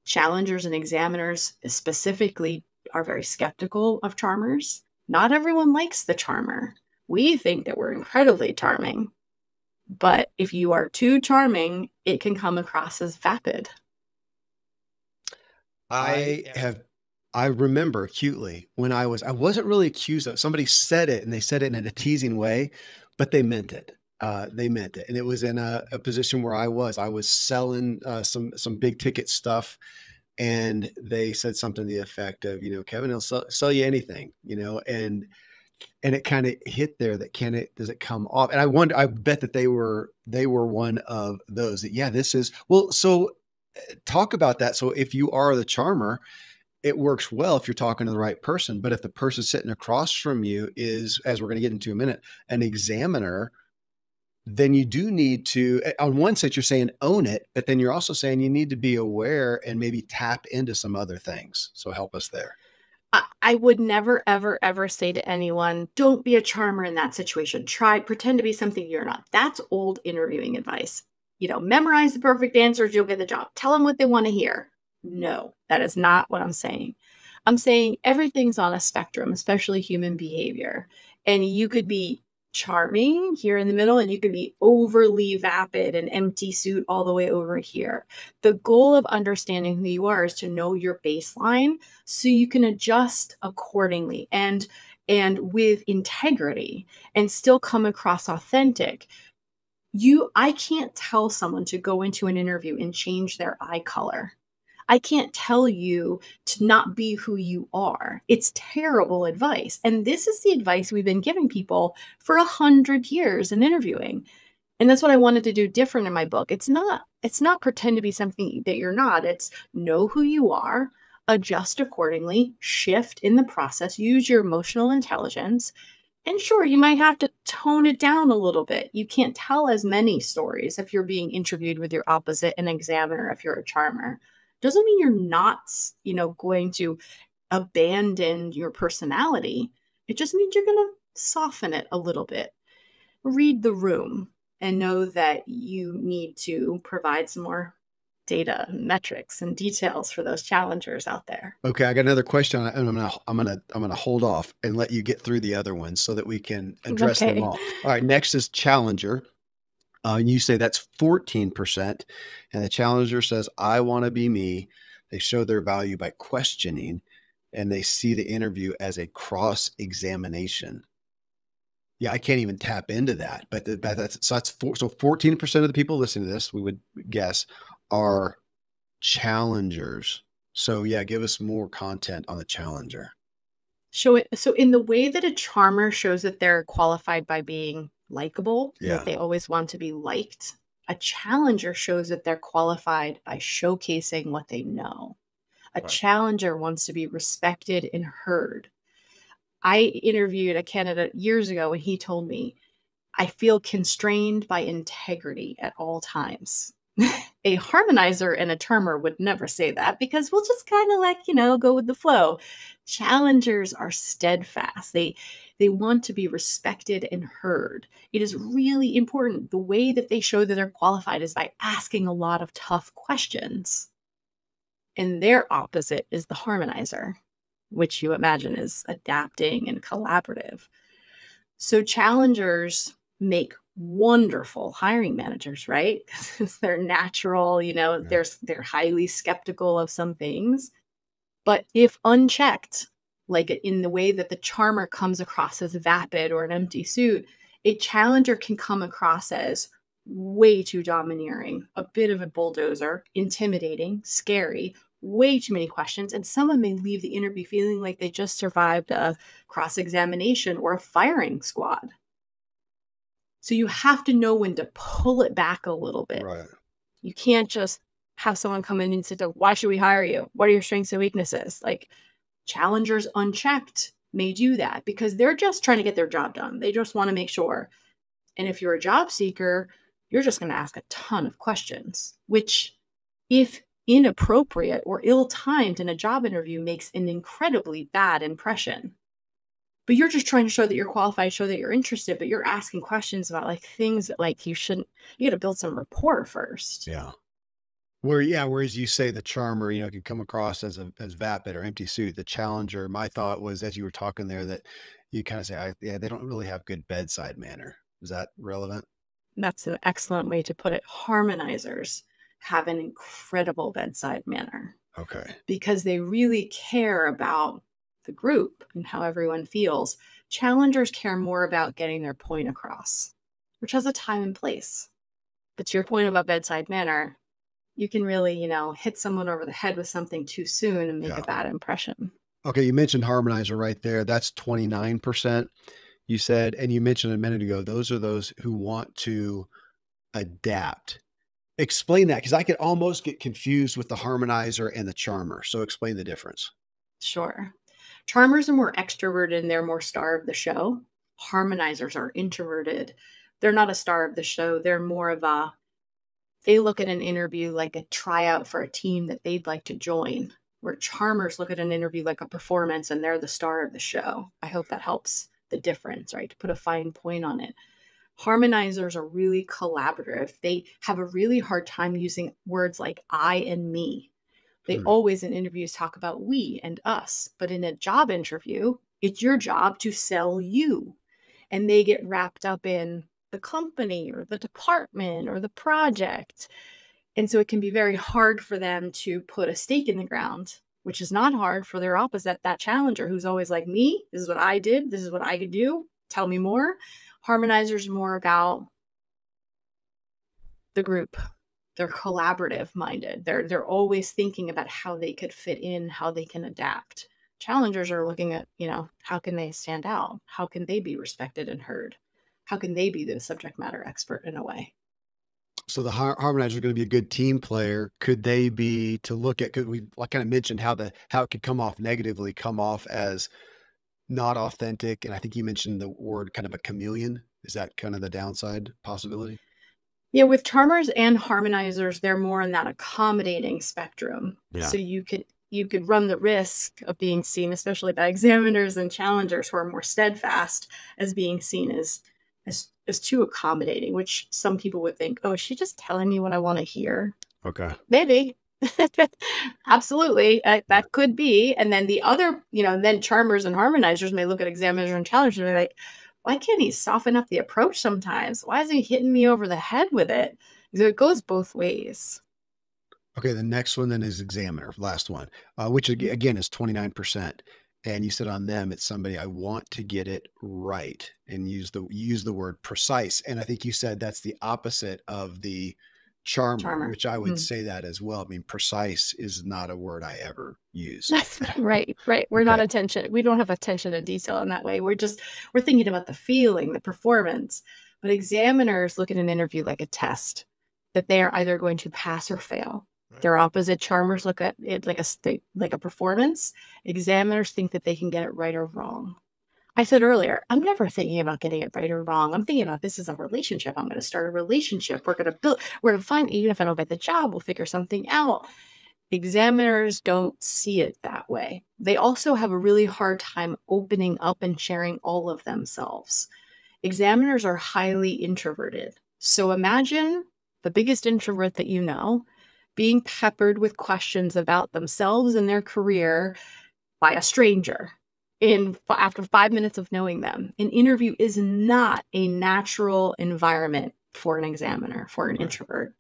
S2: Challengers and examiners specifically are very skeptical of charmers. Not everyone likes the charmer. We think that we're incredibly charming. But if you are too charming, it can come across as vapid.
S1: I remember acutely when I wasn't really accused of, somebody said it and they said it in a teasing way, but they meant it. They meant it. And it was in a position where I was selling some big ticket stuff. And they said something to the effect of, Kevin, he'll sell you anything, and it kind of hit there that does it come off? And I bet that they were one of those that, yeah, this is, well, so talk about that. So if you are the charmer, it works well if you're talking to the right person. But if the person sitting across from you is, as we're going to get into in a minute, an examiner, then you do need to, on one sense, you're saying own it, but then you're also saying you need to be aware and maybe tap into some other things. So help us there.
S2: I would never, ever, ever say to anyone, don't be a charmer in that situation. Pretend to be something you're not. That's old interviewing advice. Memorize the perfect answers, you'll get the job. Tell them what they want to hear. No, that is not what I'm saying. I'm saying everything's on a spectrum, especially human behavior. And you could be charming here in the middle, and you could be overly vapid and empty suit all the way over here. The goal of understanding who you are is to know your baseline so you can adjust accordingly. And and with integrity and still come across authentic. I can't tell someone to go into an interview and change their eye color. I can't tell you to not be who you are. It's terrible advice. And this is the advice we've been giving people for 100 years in interviewing. And that's what I wanted to do different in my book. It's not pretend to be something that you're not. It's know who you are, adjust accordingly, shift in the process, use your emotional intelligence. And sure, you might have to tone it down a little bit. You can't tell as many stories if you're being interviewed with your opposite, an examiner, if you're a charmer. Doesn't mean you're not, going to abandon your personality. It just means you're going to soften it a little bit. Read the room and know that you need to provide some more data, metrics, and details for those challengers out there.
S1: Okay, I got another question, and I'm gonna hold off and let you get through the other ones so that we can address them all. All right, next is challenger. And you say that's 14%, and the challenger says, "I want to be me." They show their value by questioning, and they see the interview as a cross-examination. Yeah, I can't even tap into that, but that's 14% of the people listening to this, we would guess, are challengers. So yeah, give us more content on the challenger.
S2: So in the way that a charmer shows that they're qualified by being likable, that they always want to be liked, a challenger shows that they're qualified by showcasing what they know. A challenger wants to be respected and heard. I interviewed a candidate years ago and he told me, "I feel constrained by integrity at all times." A harmonizer and a charmer would never say that because we'll just kind of go with the flow. Challengers are steadfast. They want to be respected and heard. It is really important. The way that they show that they're qualified is by asking a lot of tough questions. And their opposite is the harmonizer, which you imagine is adapting and collaborative. So challengers make wonderful hiring managers, right? Because they're natural, they're highly skeptical of some things. But if unchecked, like in the way that the charmer comes across as vapid or an empty suit, a challenger can come across as way too domineering, a bit of a bulldozer, intimidating, scary, way too many questions, and someone may leave the interview feeling like they just survived a cross-examination or a firing squad. So you have to know when to pull it back a little bit.
S1: Right.
S2: You can't just have someone come in and say, "Why should we hire you? What are your strengths and weaknesses?" Like challengers unchecked may do that because they're just trying to get their job done. They just want to make sure. And if you're a job seeker, you're just going to ask a ton of questions, which if inappropriate or ill-timed in a job interview makes an incredibly bad impression. But you're just trying to show that you're qualified, show that you're interested, but you're asking questions about things that you shouldn't. You got to build some rapport first.
S1: Yeah. Whereas you say the charmer, can come across as vapid or empty suit. The challenger, my thought was as you were talking there that you kind of say, they don't really have good bedside manner. Is that relevant?
S2: That's an excellent way to put it. Harmonizers have an incredible bedside manner.
S1: Okay.
S2: Because they really care about the group and how everyone feels. Challengers care more about getting their point across, which has a time and place. But to your point about bedside manner, you can really, hit someone over the head with something too soon and make a bad impression.
S1: Okay, you mentioned harmonizer right there. That's 29%, you said. And you mentioned a minute ago, those are those who want to adapt. Explain that, because I could almost get confused with the harmonizer and the charmer. So explain the difference.
S2: Sure. Charmers are more extroverted and they're more star of the show. Harmonizers are introverted. They're not a star of the show. They're more of they look at an interview like a tryout for a team that they'd like to join, where charmers look at an interview like a performance and they're the star of the show. I hope that helps the difference, right? To put a fine point on it. Harmonizers are really collaborative. They have a really hard time using words like I and me. They always in interviews talk about we and us, but in a job interview, it's your job to sell you. And they get wrapped up in the company or the department or the project. And so it can be very hard for them to put a stake in the ground which is not hard for their opposite, that challenger who's always like, me, this is what I did, this is what I could do, tell me more. Harmonizer's more about the group. They're collaborative minded. They're always thinking about how they could fit in, how they can adapt. Challengers are looking at, how can they stand out? How can they be respected and heard? How can they be the subject matter expert in a way?
S1: So the harmonizer is going to be a good team player. Could they be to look at? Because we kind of mentioned how it could come off negatively, come off as not authentic, and I think you mentioned the word kind of a chameleon. Is that kind of the downside possibility?
S2: Yeah, with charmers and harmonizers, they're more in that accommodating spectrum.
S1: Yeah.
S2: So you could run the risk of being seen, especially by examiners and challengers who are more steadfast, as being seen as too accommodating, which some people would think, oh, is she just telling me what I want to hear?
S1: Okay.
S2: Maybe. Absolutely. That could be. And then the other, then charmers and harmonizers may look at examiners and challengers and be like, why can't he soften up the approach sometimes? Why is he hitting me over the head with it? So it goes both ways.
S1: Okay. The next one then is examiner, last one, which again is 29%. And you said on them, it's somebody I want to get it right, and use the word precise. And I think you said that's the opposite of the charmer, which I would say that as well. I mean, precise is not a word I ever use.
S2: That's right. We're not attention. We don't have attention to detail in that way. We're thinking about the feeling, the performance. But examiners look at an interview like a test that they are either going to pass or fail. Their opposite charmers look at it like a performance. Examiners think that they can get it right or wrong. I said earlier, I'm never thinking about getting it right or wrong. I'm thinking about this is a relationship. I'm going to start a relationship. We're going to find, even if I don't get the job, we'll figure something out. Examiners don't see it that way. They also have a really hard time opening up and sharing all of themselves. Examiners are highly introverted. So imagine the biggest introvert that you know being peppered with questions about themselves and their career by a stranger after 5 minutes of knowing them. An interview is not a natural environment for an examiner, for an introvert.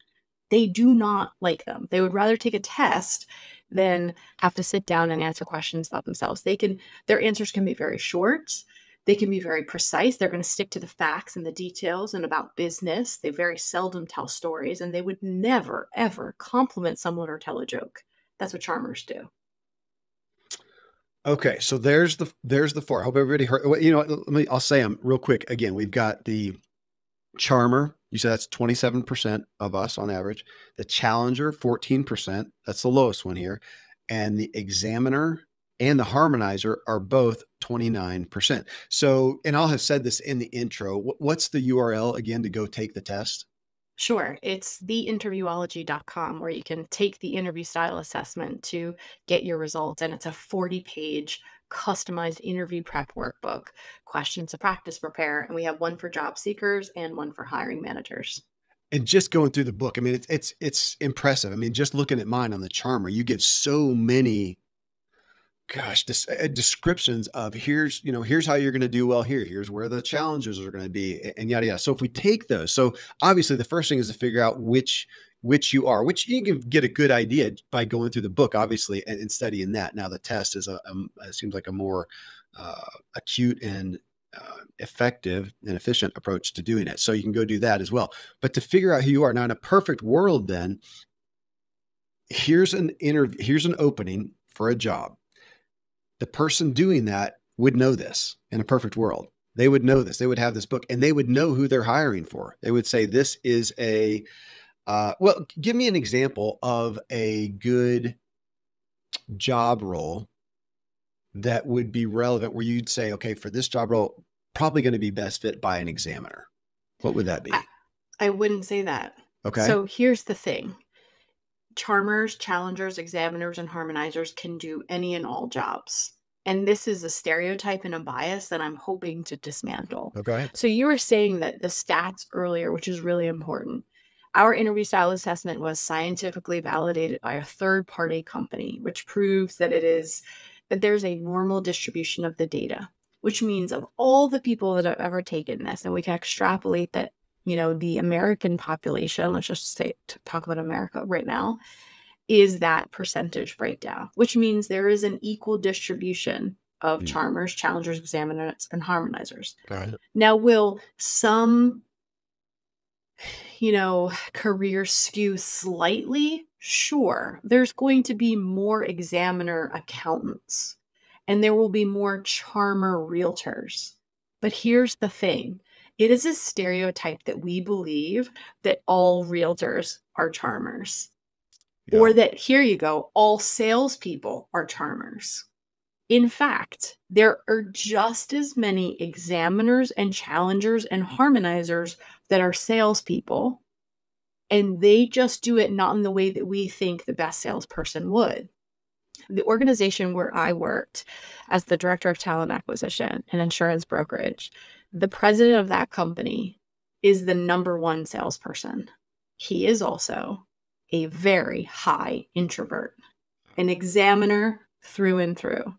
S2: They do not like them. They would rather take a test than have to sit down and answer questions about themselves. Their answers can be very short. They can be very precise. They're going to stick to the facts and the details and about business. They very seldom tell stories, and they would never, ever compliment someone or tell a joke. That's what charmers do.
S1: Okay, so there's the four. I hope everybody heard. I'll say them real quick. Again, we've got the charmer. You said that's 27% of us on average. The challenger, 14%. That's the lowest one here. And the examiner and the harmonizer are both 29%. So, and I'll have said this in the intro. What's the URL again to go take the test?
S2: Sure. It's theinterviewology.com, where you can take the interview style assessment to get your results. And it's a 40-page customized interview prep workbook, questions to practice prepare. And we have one for job seekers and one for hiring managers.
S1: And just going through the book, I mean, it's impressive. I mean, just looking at mine on the charmer, you get so many descriptions of here's how you're going to do well here. Here's where the challenges are going to be, and yada, yada. So if we take those, so obviously the first thing is to figure out which you are, which you can get a good idea by going through the book, obviously, and studying that. Now the test is it seems like a more acute and effective and efficient approach to doing it. So you can go do that as well. But to figure out who you are now in a perfect world, then here's an opening for a job. The person doing that would know this in a perfect world. They would know this. They would have this book, and they would know who they're hiring for. They would say, this is give me an example of a good job role that would be relevant where you'd say, okay, for this job role, probably going to be best fit by an examiner. What would that be?
S2: I wouldn't say that.
S1: Okay.
S2: So here's the thing. Charmers, challengers, examiners, and harmonizers can do any and all jobs. And this is a stereotype and a bias that I'm hoping to dismantle.
S1: Okay.
S2: So you were saying that the stats earlier, which is really important. Our interview style assessment was scientifically validated by a third-party company, which proves that there's a normal distribution of the data, which means of all the people that have ever taken this, and we can extrapolate that, the American population, let's just talk about America right now, is that percentage breakdown, which means there is an equal distribution of charmers, challengers, examiners, and harmonizers.
S1: Right.
S2: Now, will some, careers skew slightly? Sure. There's going to be more examiner accountants, and there will be more charmer realtors. But here's the thing. It is a stereotype that we believe that all realtors are charmers. Yeah. Or that, here you go, all salespeople are charmers. In fact, there are just as many examiners and challengers and harmonizers that are salespeople, and they just do it not in the way that we think the best salesperson would. The organization where I worked as the director of talent acquisition and insurance brokerage, the president of that company is the number one salesperson. He is also a very high introvert, an examiner through and through.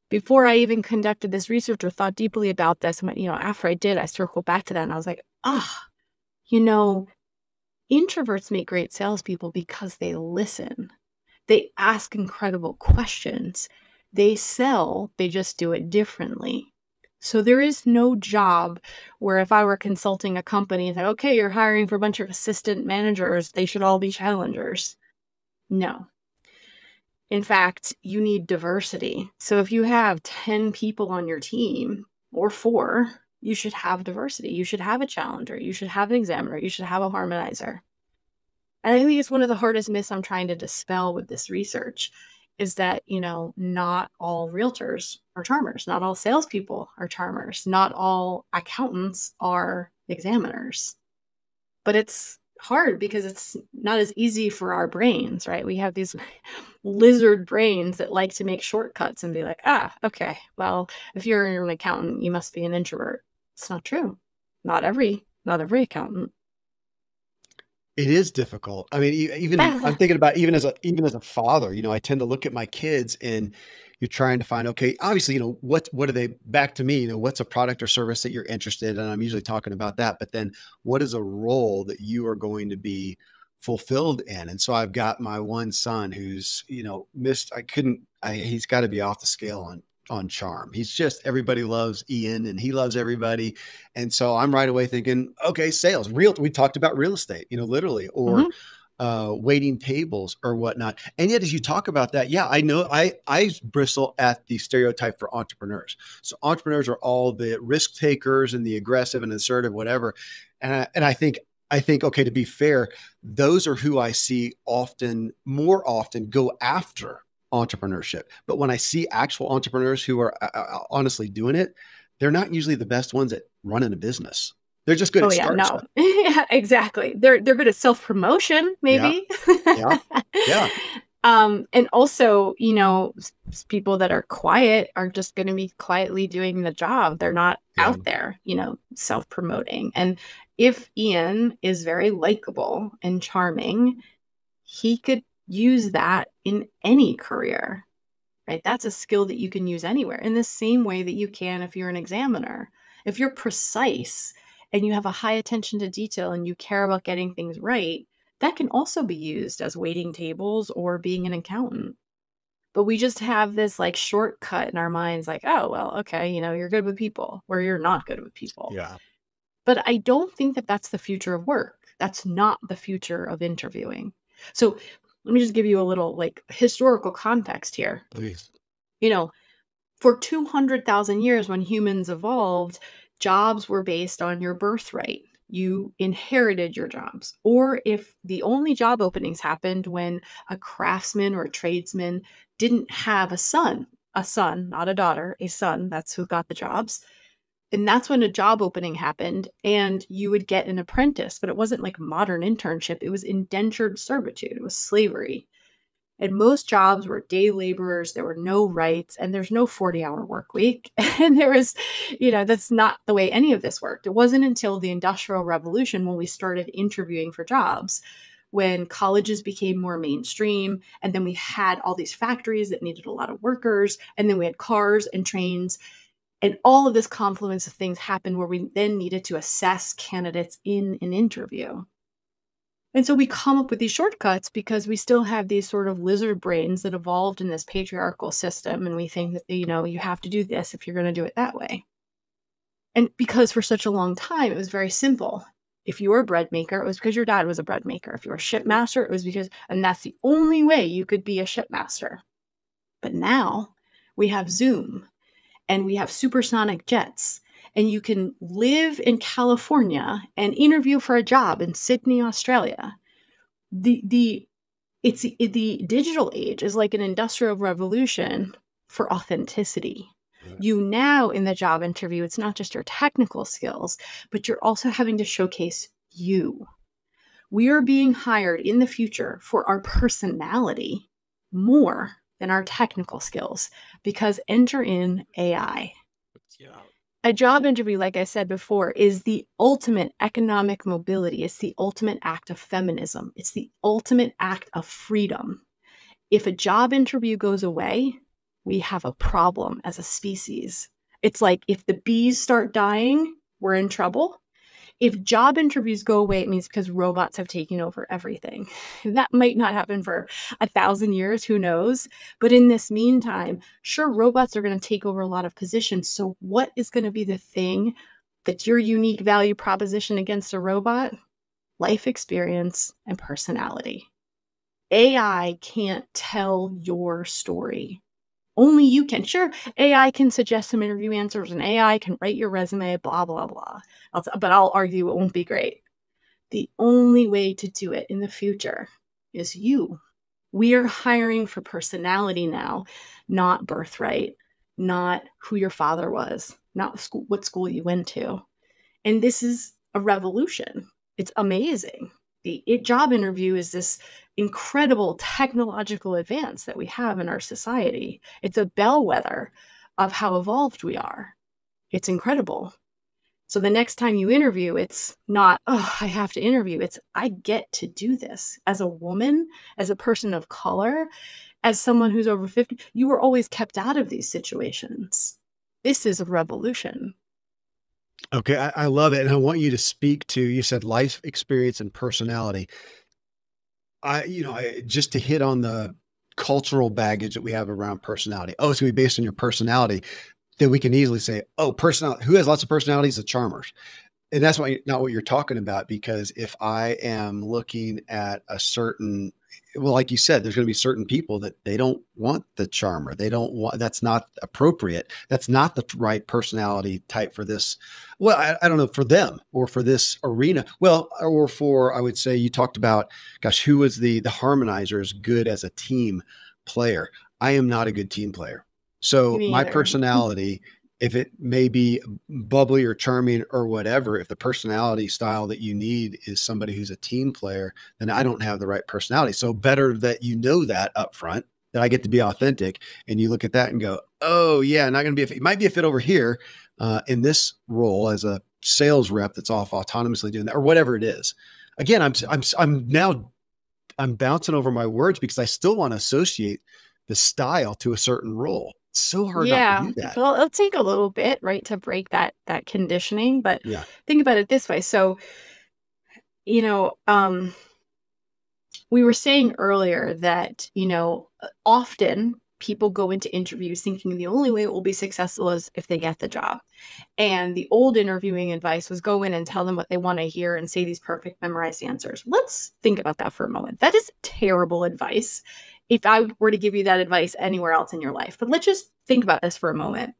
S2: Before I even conducted this research or thought deeply about this, after I did, I circled back to that and I was like, introverts make great salespeople because they listen. They ask incredible questions. They sell, they just do it differently. So there is no job where if I were consulting a company and like, okay, you're hiring for a bunch of assistant managers, they should all be challengers. No. In fact, you need diversity. So if you have 10 people on your team or 4, you should have diversity. You should have a challenger. You should have an examiner. You should have a harmonizer. And I think it's one of the hardest myths I'm trying to dispel with this research is that, not all realtors are charmers. Not all salespeople are charmers. Not all accountants are examiners. But it's hard because it's not as easy for our brains, right? We have these lizard brains that like to make shortcuts and be like, okay, well, if you're an accountant, you must be an introvert. It's not true. Not every accountant.
S1: It is difficult. I mean, even I'm thinking about even as a father, I tend to look at my kids and you're trying to find, okay, obviously, what are they back to me, what's a product or service that you're interested in? And I'm usually talking about that, but then what is a role that you are going to be fulfilled in? And so I've got my one son who's, he's got to be off the scale on charm. He's just, everybody loves Ian and he loves everybody. And so I'm right away thinking, okay, sales, we talked about real estate, literally, or waiting tables or whatnot. And yet, as you talk about that, yeah, I know I bristle at the stereotype for entrepreneurs. So entrepreneurs are all the risk takers and the aggressive and assertive, whatever. And I think, okay, to be fair, those are who I see more often go after entrepreneurship. But when I see actual entrepreneurs who are honestly doing it, they're not usually the best ones at running a business. They're just good at starting stuff.
S2: Yeah, exactly. They're good at self-promotion, maybe.
S1: Yeah.
S2: And also, people that are quiet are just going to be quietly doing the job. They're not out there, self-promoting. And if Ian is very likable and charming, he could use that in any career, right? That's a skill that you can use anywhere in the same way that you can if you're an examiner. If you're precise and you have a high attention to detail and you care about getting things right, that can also be used as waiting tables or being an accountant. But we just have this shortcut in our minds, oh, well, okay, you're good with people or you're not good with people.
S1: Yeah.
S2: But I don't think that that's the future of work. That's not the future of interviewing. So let me just give you a little historical context here.
S1: Please.
S2: For 200,000 years when humans evolved, jobs were based on your birthright. You inherited your jobs. Or if the only job openings happened when a craftsman or a tradesman didn't have a son, not a daughter, a son, that's who got the jobs. And that's when a job opening happened and you would get an apprentice, but it wasn't like modern internship. It was indentured servitude. It was slavery. And most jobs were day laborers. There were no rights and there's no 40-hour work week. And there was, that's not the way any of this worked. It wasn't until the Industrial Revolution when we started interviewing for jobs, when colleges became more mainstream. And then we had all these factories that needed a lot of workers. And then we had cars and trains. And all of this confluence of things happened where we then needed to assess candidates in an interview. And so we come up with these shortcuts because we still have these sort of lizard brains that evolved in this patriarchal system. And we think that, you have to do this if you're going to do it that way. And because for such a long time, it was very simple. If you were a bread maker, it was because your dad was a bread maker. If you were a shipmaster, it was because, and that's the only way you could be a shipmaster. But now we have Zoom and we have supersonic jets, and you can live in California and interview for a job in Sydney, Australia. The digital age is like an industrial revolution for authenticity. Right. You now in the job interview, it's not just your technical skills, but you're also having to showcase you. We are being hired in the future for our personality more than our technical skills, because enter in AI. Yeah. A job interview, like I said before, is the ultimate economic mobility. It's the ultimate act of feminism. It's the ultimate act of freedom. If a job interview goes away, we have a problem as a species. It's like if the bees start dying, we're in trouble. If job interviews go away, it means because robots have taken over everything. That might not happen for 1,000 years, who knows? But in this meantime, sure, robots are going to take over a lot of positions. So what is going to be the thing that's your unique value proposition against a robot? Life experience and personality. AI can't tell your story. Only you can. Sure, AI can suggest some interview answers and AI can write your resume, blah, blah, blah. But I'll argue it won't be great. The only way to do it in the future is you. We are hiring for personality now, not birthright, not who your father was, not what school you went to. And this is a revolution. It's amazing. The job interview is this incredible technological advance that we have in our society. It's a bellwether of how evolved we are. It's incredible. So the next time you interview, it's not, oh, I have to interview. It's, I get to do this. As a woman, as a person of color, as someone who's over 50, you were always kept out of these situations. This is a revolution.
S1: Okay, I love it. And I want you to speak to, you said life experience and personality. Just to hit on the cultural baggage that we have around personality. Oh, it's going to be based on your personality. Then we can easily say, oh, personality, who has lots of personalities? The charmers. And that's not what you're talking about, because if I am looking at a certain, well, like you said, there's going to be certain people that they don't want the charmer. They don't want, that's not appropriate. That's not the right personality type for this. Well, I don't know, for them or for this arena. Well, or for, I would say you talked about, gosh, who was the Harmonizer is good as a team player. I am not a good team player. So my personality, if it may be bubbly or charming or whatever, if the personality style that you need is somebody who's a team player, then I don't have the right personality. So better that you know that up front, that I get to be authentic, and you look at that and go, oh yeah, not going to be it might be a fit over here in this role as a sales rep that's off autonomously doing that, or whatever it is. Again, I'm bouncing over my words because I still want to associate the style to a certain role. So hard not to do that.
S2: Well, it'll take a little bit, right, to break that conditioning. But think about it this way. So, we were saying earlier that, often people go into interviews thinking the only way it will be successful is if they get the job. And the old interviewing advice was go in and tell them what they want to hear and say these perfect memorized answers. Let's think about that for a moment. That is terrible advice if I were to give you that advice anywhere else in your life. But let's just think about this for a moment.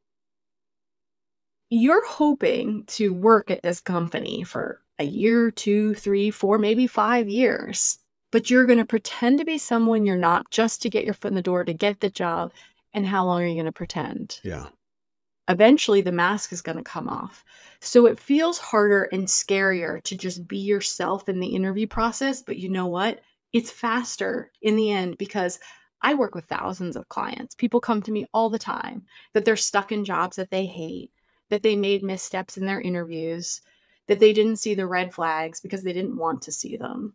S2: You're hoping to work at this company for a year, 2, 3, 4, maybe 5 years. But you're going to pretend to be someone you're not just to get your foot in the door, to get the job. And how long are you going to pretend?
S1: Yeah.
S2: Eventually, the mask is going to come off. So it feels harder and scarier to just be yourself in the interview process. But you know what? It's faster in the end, because I work with thousands of clients. People come to me all the time that they're stuck in jobs that they hate, that they made missteps in their interviews, that they didn't see the red flags because they didn't want to see them.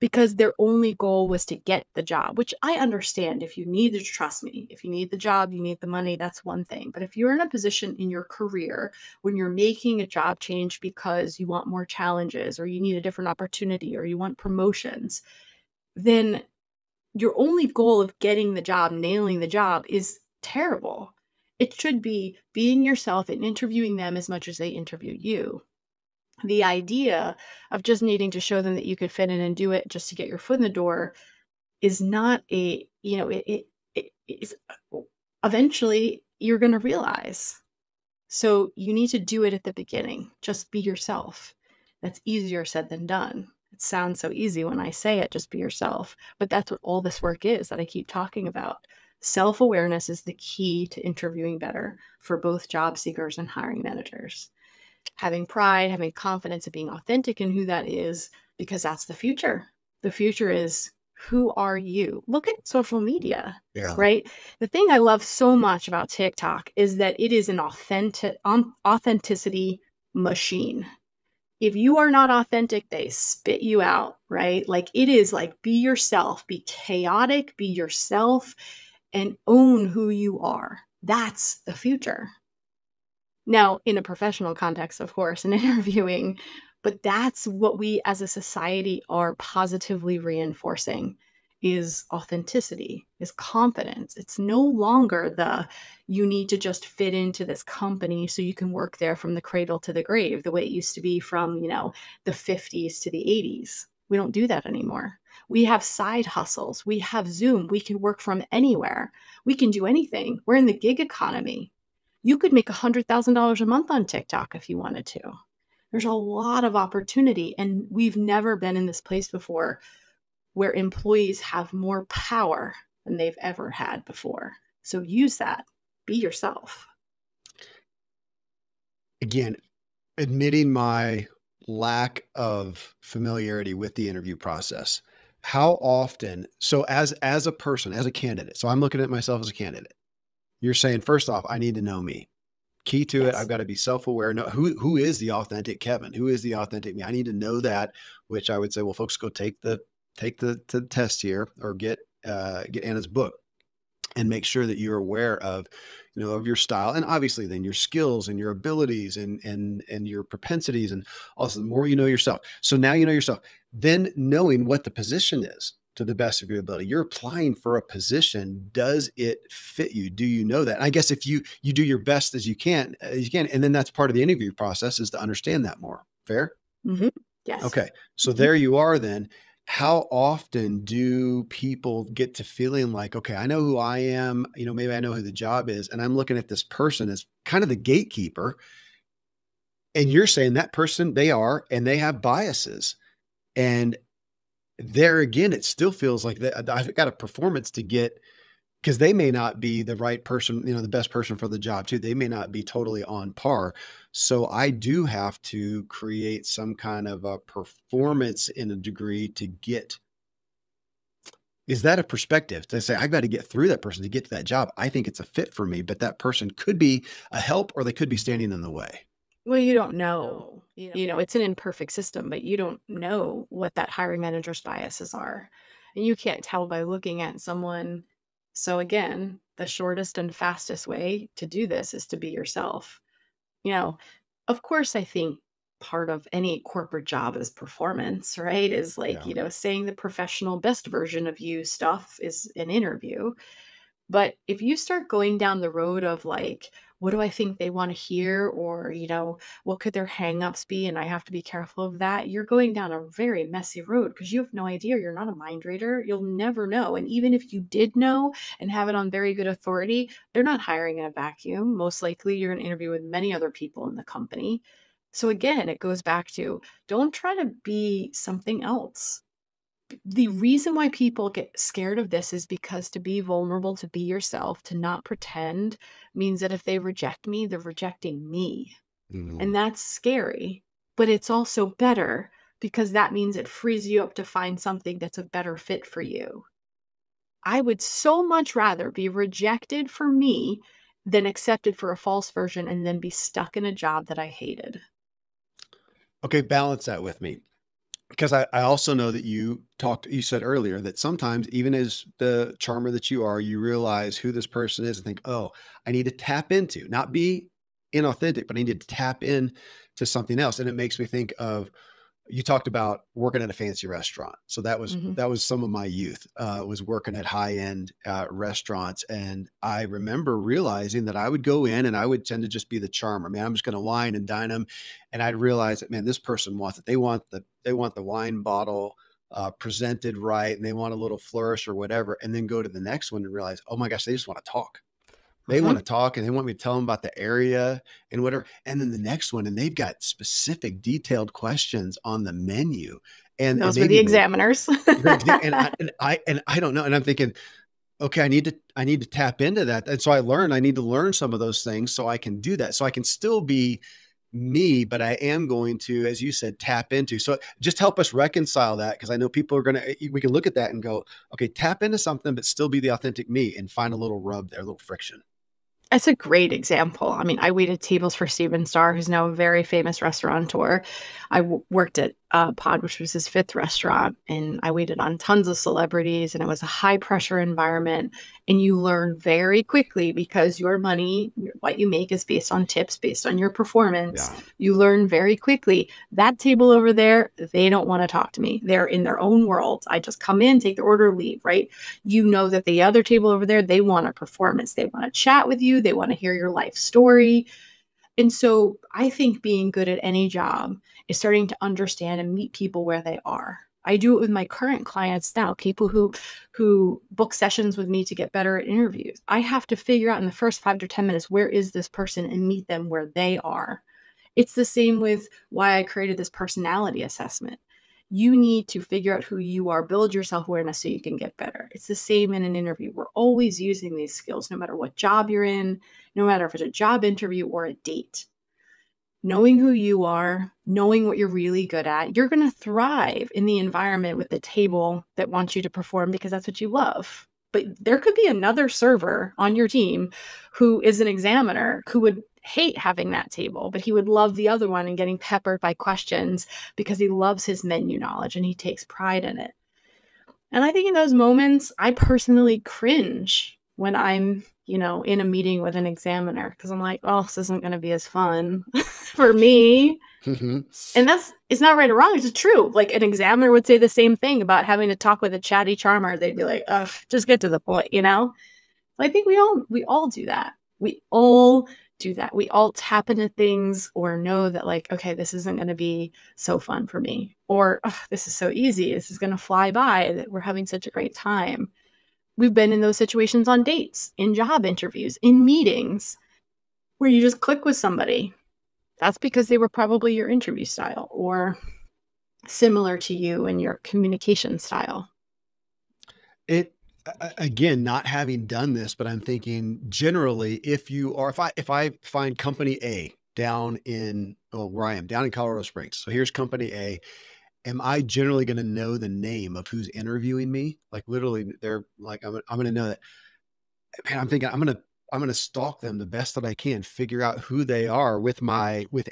S2: because their only goal was to get the job, which I understand. If you need to, trust me, if you need the job, you need the money, that's one thing. But if you're in a position in your career when you're making a job change because you want more challenges or you need a different opportunity or you want promotions, then your only goal of getting the job, nailing the job is terrible. It should be being yourself and interviewing them as much as they interview you. The idea of just needing to show them that you could fit in and do it just to get your foot in the door is not a, it is eventually you're going to realize. So you need to do it at the beginning. Just be yourself. That's easier said than done. It sounds so easy when I say it, just be yourself. But that's what all this work is that I keep talking about. Self-awareness is the key to interviewing better for both job seekers and hiring managers. Having pride, having confidence of being authentic in who that is, because that's the future. The future is, who are you? Look at social media, right? The thing I love so much about TikTok is that it is an authenticity machine. If you are not authentic, they spit you out, right? Like it is like, be yourself, be chaotic, be yourself, and own who you are. That's the future. Now, in a professional context, of course, in interviewing, but that's what we as a society are positively reinforcing is authenticity, is confidence. It's no longer the, you need to just fit into this company so you can work there from the cradle to the grave, the way it used to be from, the 50s to the 80s. We don't do that anymore. We have side hustles. We have Zoom. We can work from anywhere. We can do anything. We're in the gig economy. You could make $100,000 a month on TikTok if you wanted to. There's a lot of opportunity, and we've never been in this place before where employees have more power than they've ever had before. So use that. Be yourself.
S1: Again, admitting my lack of familiarity with the interview process. How often, so as a person, as a candidate, so I'm looking at myself as a candidate. You're saying, first off, I need to know me. Key to it, I've got to be self-aware. Know who is the authentic Kevin? Who is the authentic me? I need to know that, which I would say, well, folks, go take the test here, or get Anna's book, and make sure that you're aware of, of your style, and obviously then your skills and your abilities and your propensities, and also the more you know yourself. So now you know yourself, then knowing what the position is to the best of your ability. You're applying for a position. Does it fit you? Do you know that? And I guess if you do your best as you can, and then that's part of the interview process, is to understand that more. Fair?
S2: Mm-hmm. Yes.
S1: Okay. So there you are then. How often do people get to feeling like, okay, I know who I am, maybe I know who the job is, and I'm looking at this person as kind of the gatekeeper, and you're saying that person, they are, and they have biases. And there again, it still feels like that I've got a performance to get, because they may not be the right person, the best person for the job too. They may not be totally on par. So I do have to create some kind of a performance in a degree to get. Is that a perspective to say, I've got to get through that person to get to that job? I think it's a fit for me, but that person could be a help, or they could be standing in the way.
S2: Well, you don't know. It's an imperfect system, but you don't know what that hiring manager's biases are. And you can't tell by looking at someone. So again, the shortest and fastest way to do this is to be yourself. Of course, I think part of any corporate job is performance, right? Is like, saying the professional best version of you stuff is an interview. But if you start going down the road of like, what do I think they want to hear? Or, what could their hangups be? And I have to be careful of that. You're going down a very messy road because you have no idea. You're not a mind reader. You'll never know. And even if you did know and have it on very good authority, they're not hiring in a vacuum. Most likely you're going to interview with many other people in the company. So again, it goes back to, don't try to be something else. The reason why people get scared of this is because to be vulnerable, to be yourself, to not pretend means that if they reject me, they're rejecting me. Mm-hmm. And that's scary, but it's also better because that means it frees you up to find something that's a better fit for you. I would so much rather be rejected for me than accepted for a false version and then be stuck in a job that I hated.
S1: Okay, balance that with me. because I also know that you said earlier that sometimes, even as the charmer that you are, you realize who this person is and think, oh, I need to tap into, not be inauthentic, but I need to tap in to something else. And it makes me think of, you talked about working at a fancy restaurant. So
S2: Mhm.
S1: that was some of my youth, was working at high end restaurants. And I remember realizing that I would go in and I would tend to just be the charmer. Man, I'm just going to wine and dine them. And I'd realize that, man, this person wants it. They want the wine bottle presented right, and they want a little flourish or whatever. And then go to the next one and realize, oh my gosh, they just want to talk. They want
S2: Mhm.
S1: to talk and they want me to tell them about the area and whatever. And then the next one, and they've got specific detailed questions on the menu. And
S2: Those were
S1: maybe
S2: the examiners.
S1: and I don't know. And I'm thinking, okay, I need to tap into that. And so I need to learn some of those things so I can do that. So I can still be me, but I am going to, as you said, tap into. So just help us reconcile that, because I know people are we can look at that and go, okay, tap into something, but still be the authentic me and find a little rub there, a little friction.
S2: That's a great example. I mean, I waited tables for Steven Starr, who's now a very famous restaurateur. I worked at Pod, which was his fifth restaurant, and I waited on tons of celebrities, and it was a high pressure environment. And you learn very quickly, because your money, what you make, is based on tips, based on your performance.
S1: Yeah.
S2: You learn very quickly, that table over there, they don't want to talk to me. They're in their own world. I just come in, take the order, leave, right? You know that the other table over there, they want a performance. They want to chat with you. They want to hear your life story. And so I think being good at any job is starting to understand and meet people where they are. I do it with my current clients now, people who book sessions with me to get better at interviews. I have to figure out in the first 5 to 10 minutes, where is this person, and meet them where they are. It's the same with why I created this personality assessment. You need to figure out who you are, build your self-awareness so you can get better. It's the same in an interview. We're always using these skills, no matter what job you're in, no matter if it's a job interview or a date. Knowing who you are, knowing what you're really good at, you're going to thrive in the environment with the table that wants you to perform, because that's what you love. But there could be another server on your team who is an examiner who would hate having that table, but he would love the other one and getting peppered by questions because he loves his menu knowledge and he takes pride in it. And I think in those moments, I personally cringe when I'm, in a meeting with an examiner, because I'm like, oh, this isn't going to be as fun for me.
S1: Mhm.
S2: And it's not right or wrong. It's just true. Like, an examiner would say the same thing about having to talk with a chatty charmer. They'd be like, just get to the point, I think we all do that. We all do that. We all tap into things, or know that, like, okay, this isn't going to be so fun for me, or this is so easy. This is going to fly by, that we're having such a great time. We've been in those situations on dates, in job interviews, in meetings, where you just click with somebody. That's because they were probably your interview style, or similar to you in your communication style.
S1: Again, not having done this, but I'm thinking generally, if I find company A down in, where I am, down in Colorado Springs. So here's company A. Am I generally going to know the name of who's interviewing me? Like, literally, they're like, I'm going to know that. Man, I'm thinking I'm going to stalk them the best that I can, figure out who they are with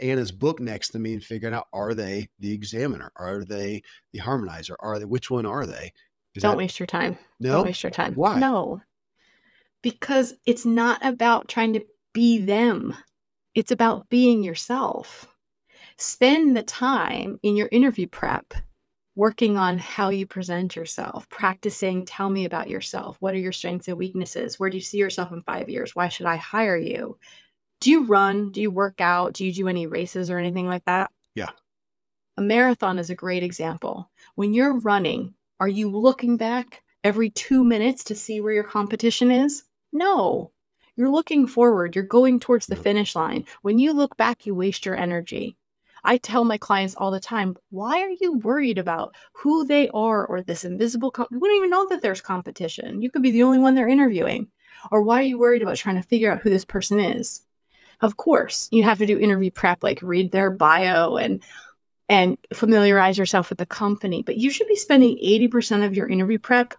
S1: Anna's book next to me, and figuring out, are they the examiner? Are they the harmonizer? Which one are they?
S2: Don't waste your time. Don't
S1: No?
S2: waste your time.
S1: Why?
S2: No, because it's not about trying to be them. It's about being yourself. Spend the time in your interview prep working on how you present yourself, practicing, tell me about yourself. What are your strengths and weaknesses? Where do you see yourself in 5 years? Why should I hire you? Do you run? Do you work out? Do you do any races or anything like that?
S1: Yeah.
S2: A marathon is a great example. When you're running, are you looking back every 2 minutes to see where your competition is? No. You're looking forward. You're going towards the finish line. When you look back, you waste your energy. I tell my clients all the time, why are you worried about who they are, or this invisible we don't even know that there's competition. You could be the only one they're interviewing. Or why are you worried about trying to figure out who this person is? Of course, you have to do interview prep, like read their bio and familiarize yourself with the company. But you should be spending 80% of your interview prep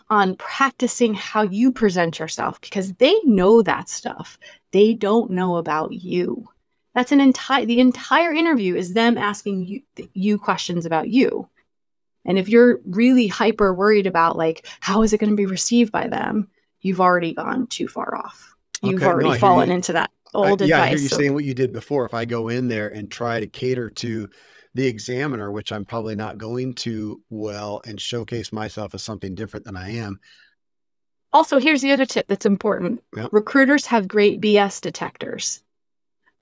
S2: on practicing how you present yourself, because they know that stuff. They don't know about you. That's the entire interview is them asking you questions about you. And if you're really hyper worried about like, how is it going to be received by them? You've already gone too far off. You've
S1: Okay. No,
S2: already
S1: I hear
S2: fallen
S1: you.
S2: into that old
S1: Yeah, I hear
S2: advice.
S1: you
S2: So
S1: saying what you did before. If I go in there and try to cater to the examiner, which I'm probably not going to well, and showcase myself as something different than I am.
S2: also, here's the other tip that's important.
S1: Yeah.
S2: Recruiters have great BS detectors.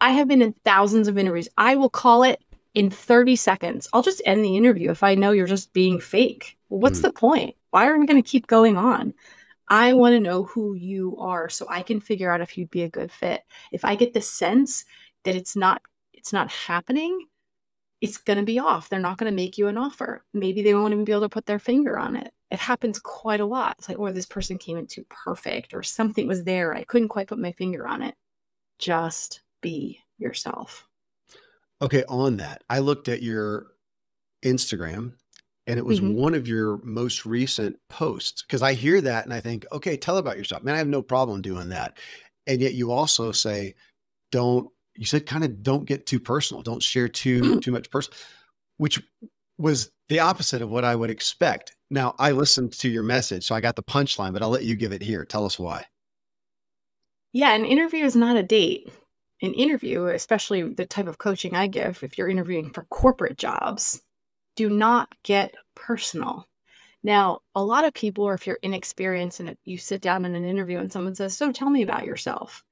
S2: I have been in thousands of interviews. I will call it in 30 seconds. I'll just end the interview if I know you're just being fake. Well, what's the point? Why are we going to keep going on? I want to know who you are so I can figure out if you'd be a good fit. If I get the sense that it's not happening, it's going to be off. They're not going to make you an offer. Maybe they won't even be able to put their finger on it. It happens quite a lot. It's like, oh, this person came in too perfect or something was there. I couldn't quite put my finger on it. Just be yourself.
S1: Okay. On that, I looked at your Instagram and it was one of your most recent posts because I hear that and I think, okay, tell about yourself. Man, I have no problem doing that. And yet you also say, you said kind of don't get too personal. Don't share too much personal, which was the opposite of what I would expect. Now I listened to your message, so I got the punchline, but I'll let you give it here. Tell us why.
S2: Yeah, an interview is not a date. An interview, especially the type of coaching I give, if you're interviewing for corporate jobs, do not get personal. Now, a lot of people, or if you're inexperienced and you sit down in an interview and someone says, so tell me about yourself,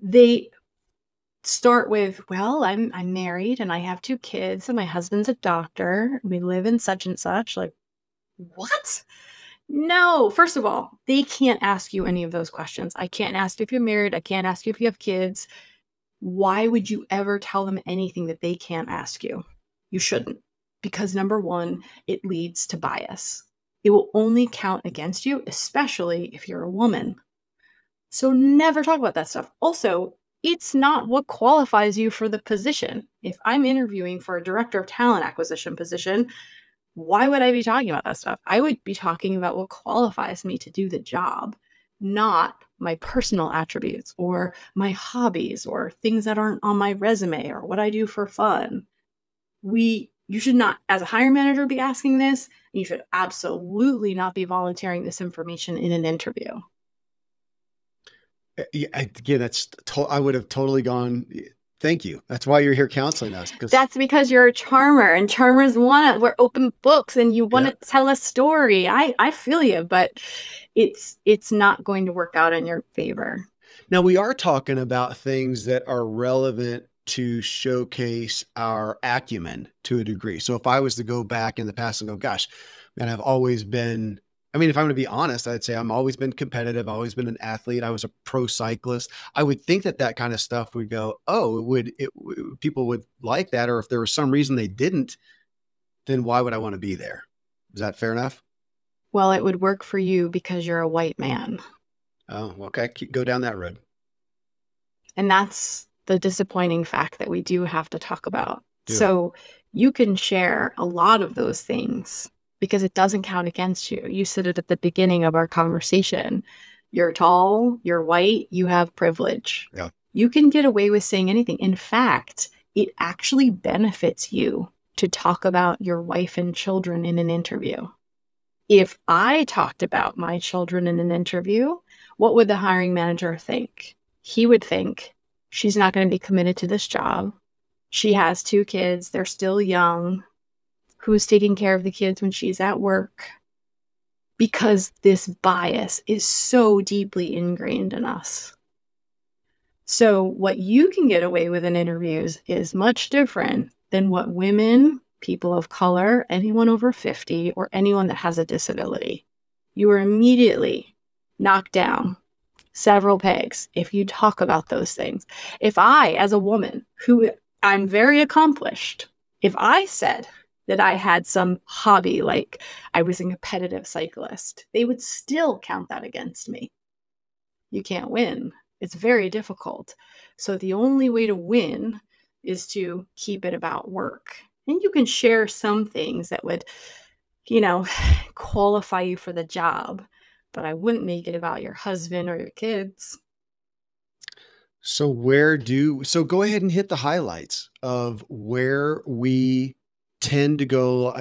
S2: they start with, well, I'm married and I have 2 kids and my husband's a doctor. We live in such and such. Like, what? No, first of all, they can't ask you any of those questions. I can't ask if you're married. I can't ask you if you have kids. Why would you ever tell them anything that they can't ask you? You shouldn't. Because number one, it leads to bias. It will only count against you, especially if you're a woman. So never talk about that stuff. Also, it's not what qualifies you for the position. If I'm interviewing for a director of talent acquisition position, why would I be talking about that stuff? I would be talking about what qualifies me to do the job, not my personal attributes or my hobbies or things that aren't on my resume or what I do for fun. You should not, as a hiring manager, be asking this. You should absolutely not be volunteering this information in an interview.
S1: Yeah, again, I would have totally gone. Thank you. That's why you're here counseling us.
S2: That's because you're a charmer, and charmers we're open books, and you want to tell a story. I feel you, but it's not going to work out in your favor.
S1: Now we are talking about things that are relevant to showcase our acumen to a degree. So if I was to go back in the past and go, gosh, man, if I'm going to be honest, I'd say I've always been competitive, always been an athlete. I was a pro cyclist. I would think that kind of stuff would go, oh, people would like that. Or if there was some reason they didn't, then why would I want to be there? Is that fair enough?
S2: Well, it would work for you because you're a white man.
S1: Oh, okay. Go down that road.
S2: And that's the disappointing fact that we do have to talk about. Yeah. So you can share a lot of those things because it doesn't count against you. You said it at the beginning of our conversation. You're tall, you're white, you have privilege.
S1: Yeah.
S2: You can get away with saying anything. In fact, it actually benefits you to talk about your wife and children in an interview. If I talked about my children in an interview, what would the hiring manager think? He would think, she's not going to be committed to this job. She has 2 kids. They're still young. Who's taking care of the kids when she's at work? Because this bias is so deeply ingrained in us. So what you can get away with in interviews is much different than what women, people of color, anyone over 50, or anyone that has a disability. You are immediately knocked down several pegs if you talk about those things. If I, as a woman, who I'm very accomplished, if I said that I had some hobby, like I was a competitive cyclist, they would still count that against me. You can't win. It's very difficult. So the only way to win is to keep it about work. And you can share some things that would, qualify you for the job, but I wouldn't make it about your husband or your kids.
S1: So go ahead and hit the highlights of where we tend to go.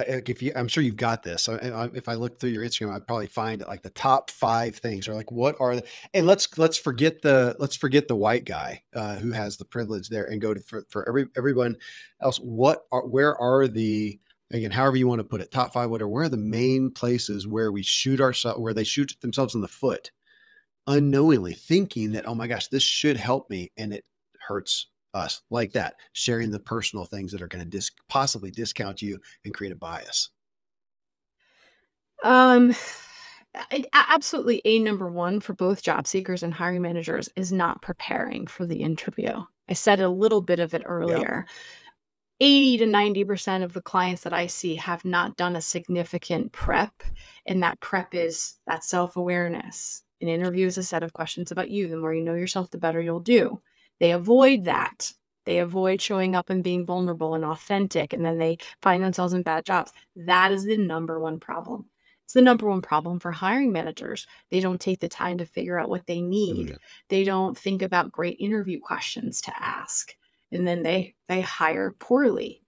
S1: I'm sure you've got this. If I look through your Instagram, I'd probably find it like the top 5 things or like, what are and let's forget the white guy, who has the privilege there, and go to, for everyone else. Where are the, again, however you want to put it, top 5, whatever, where are the main places where where they shoot themselves in the foot unknowingly, thinking that, oh my gosh, this should help me, and it hurts us, like that, sharing the personal things that are going to possibly discount you and create a bias.
S2: Um, Absolutely, number one for both job seekers and hiring managers is not preparing for the interview. I said a little bit of it earlier. 80 to 90% of the clients that I see have not done a significant prep. And that prep is that self-awareness. An interview is a set of questions about you. The more you know yourself, the better you'll do. They avoid that. They avoid showing up and being vulnerable and authentic, and then they find themselves in bad jobs. That is the number one problem. It's the number one problem for hiring managers. They don't take the time to figure out what they need.
S1: Mm-hmm.
S2: They don't think about great interview questions to ask. And then they hire poorly.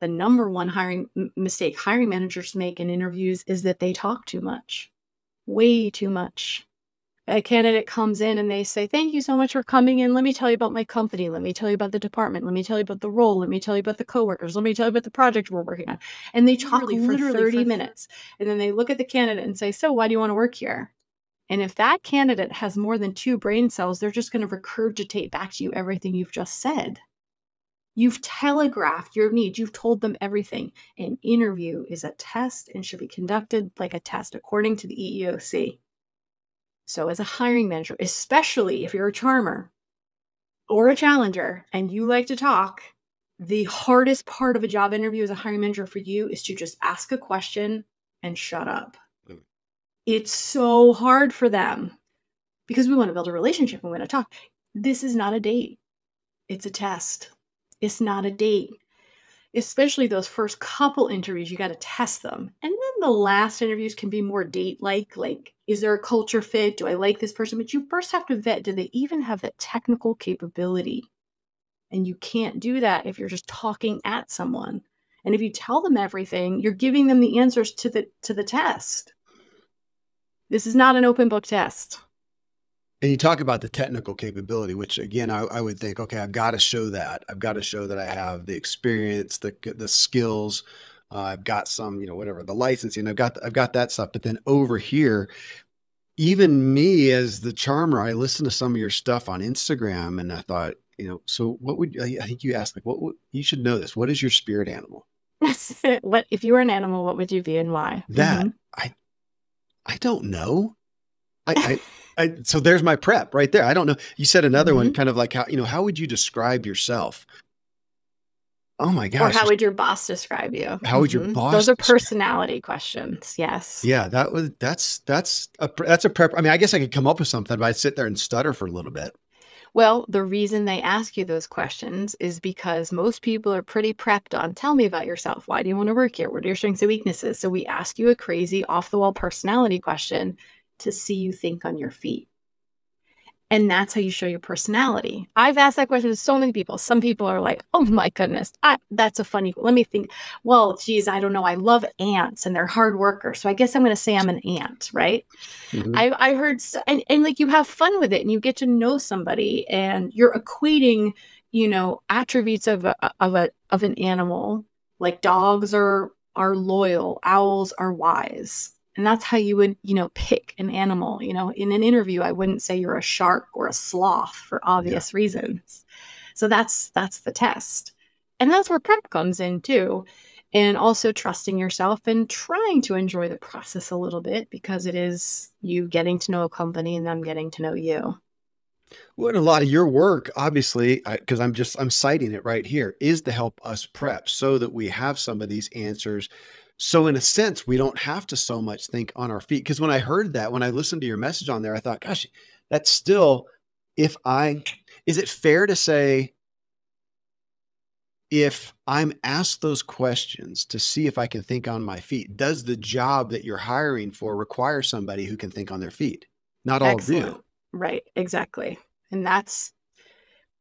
S2: The number one mistake hiring managers make in interviews is that they talk too much, way too much. A candidate comes in and they say, thank you so much for coming in. Let me tell you about my company. Let me tell you about the department. Let me tell you about the role. Let me tell you about the coworkers. Let me tell you about the project we're working on. And they talk literally for 30 minutes. And then they look at the candidate and say, so why do you want to work here? And if that candidate has more than 2 brain cells, they're just going to regurgitate back to you everything you've just said. You've telegraphed your needs. You've told them everything. An interview is a test and should be conducted like a test according to the EEOC. So as a hiring manager, especially if you're a charmer or a challenger and you like to talk, the hardest part of a job interview as a hiring manager for you is to just ask a question and shut up. It's so hard for them because we want to build a relationship and we want to talk. This is not a date. It's a test. It's not a date. Especially those first couple interviews, you got to test them. And then the last interviews can be more date-like, like, is there a culture fit? Do I like this person? But you first have to vet, do they even have that technical capability? And you can't do that if you're just talking at someone. And if you tell them everything, you're giving them the answers to the test. This is not an open book test.
S1: And you talk about the technical capability, which again, I would think, okay, I've got to show that. I've got to show that I have the experience, the skills. I've got some, whatever, the licensing. I've got that stuff. But then over here, even me as the charmer, I listened to some of your stuff on Instagram, and I thought, so I think you asked, like, you should know this. What is your spirit animal?
S2: What if you were an animal? What would you be and why?
S1: That I don't know. So there's my prep right there. I don't know. You said another one, kind of like how would you describe yourself? Oh my gosh.
S2: Or how would your boss describe you?
S1: How would your boss?
S2: Those are personality questions. Yes.
S1: Yeah, that's a prep. I mean, I guess I could come up with something, but I'd sit there and stutter for a little bit.
S2: Well, the reason they ask you those questions is because most people are pretty prepped on, tell me about yourself. Why do you want to work here? What are your strengths and weaknesses? So we ask you a crazy off-the-wall personality question to see you think on your feet. And that's how you show your personality. I've asked that question to so many people. Some people are like, oh my goodness, that's a funny, let me think. Well, geez, I don't know. I love ants and they're hard workers. So I guess I'm going to say I'm an ant, right? Mm-hmm. I heard, and like you have fun with it and you get to know somebody and you're equating, attributes of an animal. Like dogs are loyal, owls are wise. And that's how you would, pick an animal. In an interview, I wouldn't say you're a shark or a sloth for obvious reasons. So that's the test. And that's where prep comes in too. And also trusting yourself and trying to enjoy the process a little bit because it is you getting to know a company and them getting to know you.
S1: Well, and a lot of your work, obviously, because I'm citing it right here, is to help us prep so that we have some of these answers. So in a sense, we don't have to so much think on our feet. Because when I heard that, when I listened to your message on there, I thought, gosh, that's still, is it fair to say, if I'm asked those questions to see if I can think on my feet, does the job that you're hiring for require somebody who can think on their feet? Not all do.
S2: Right, exactly. And that's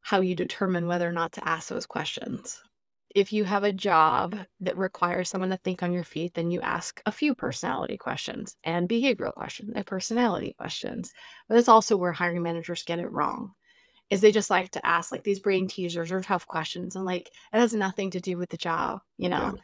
S2: how you determine whether or not to ask those questions. If you have a job that requires someone to think on your feet, then you ask a few personality questions and behavioral questions and personality questions. But it's also where hiring managers get it wrong, is they just like to ask like these brain teasers or tough questions. And like, it has nothing to do with the job, you know?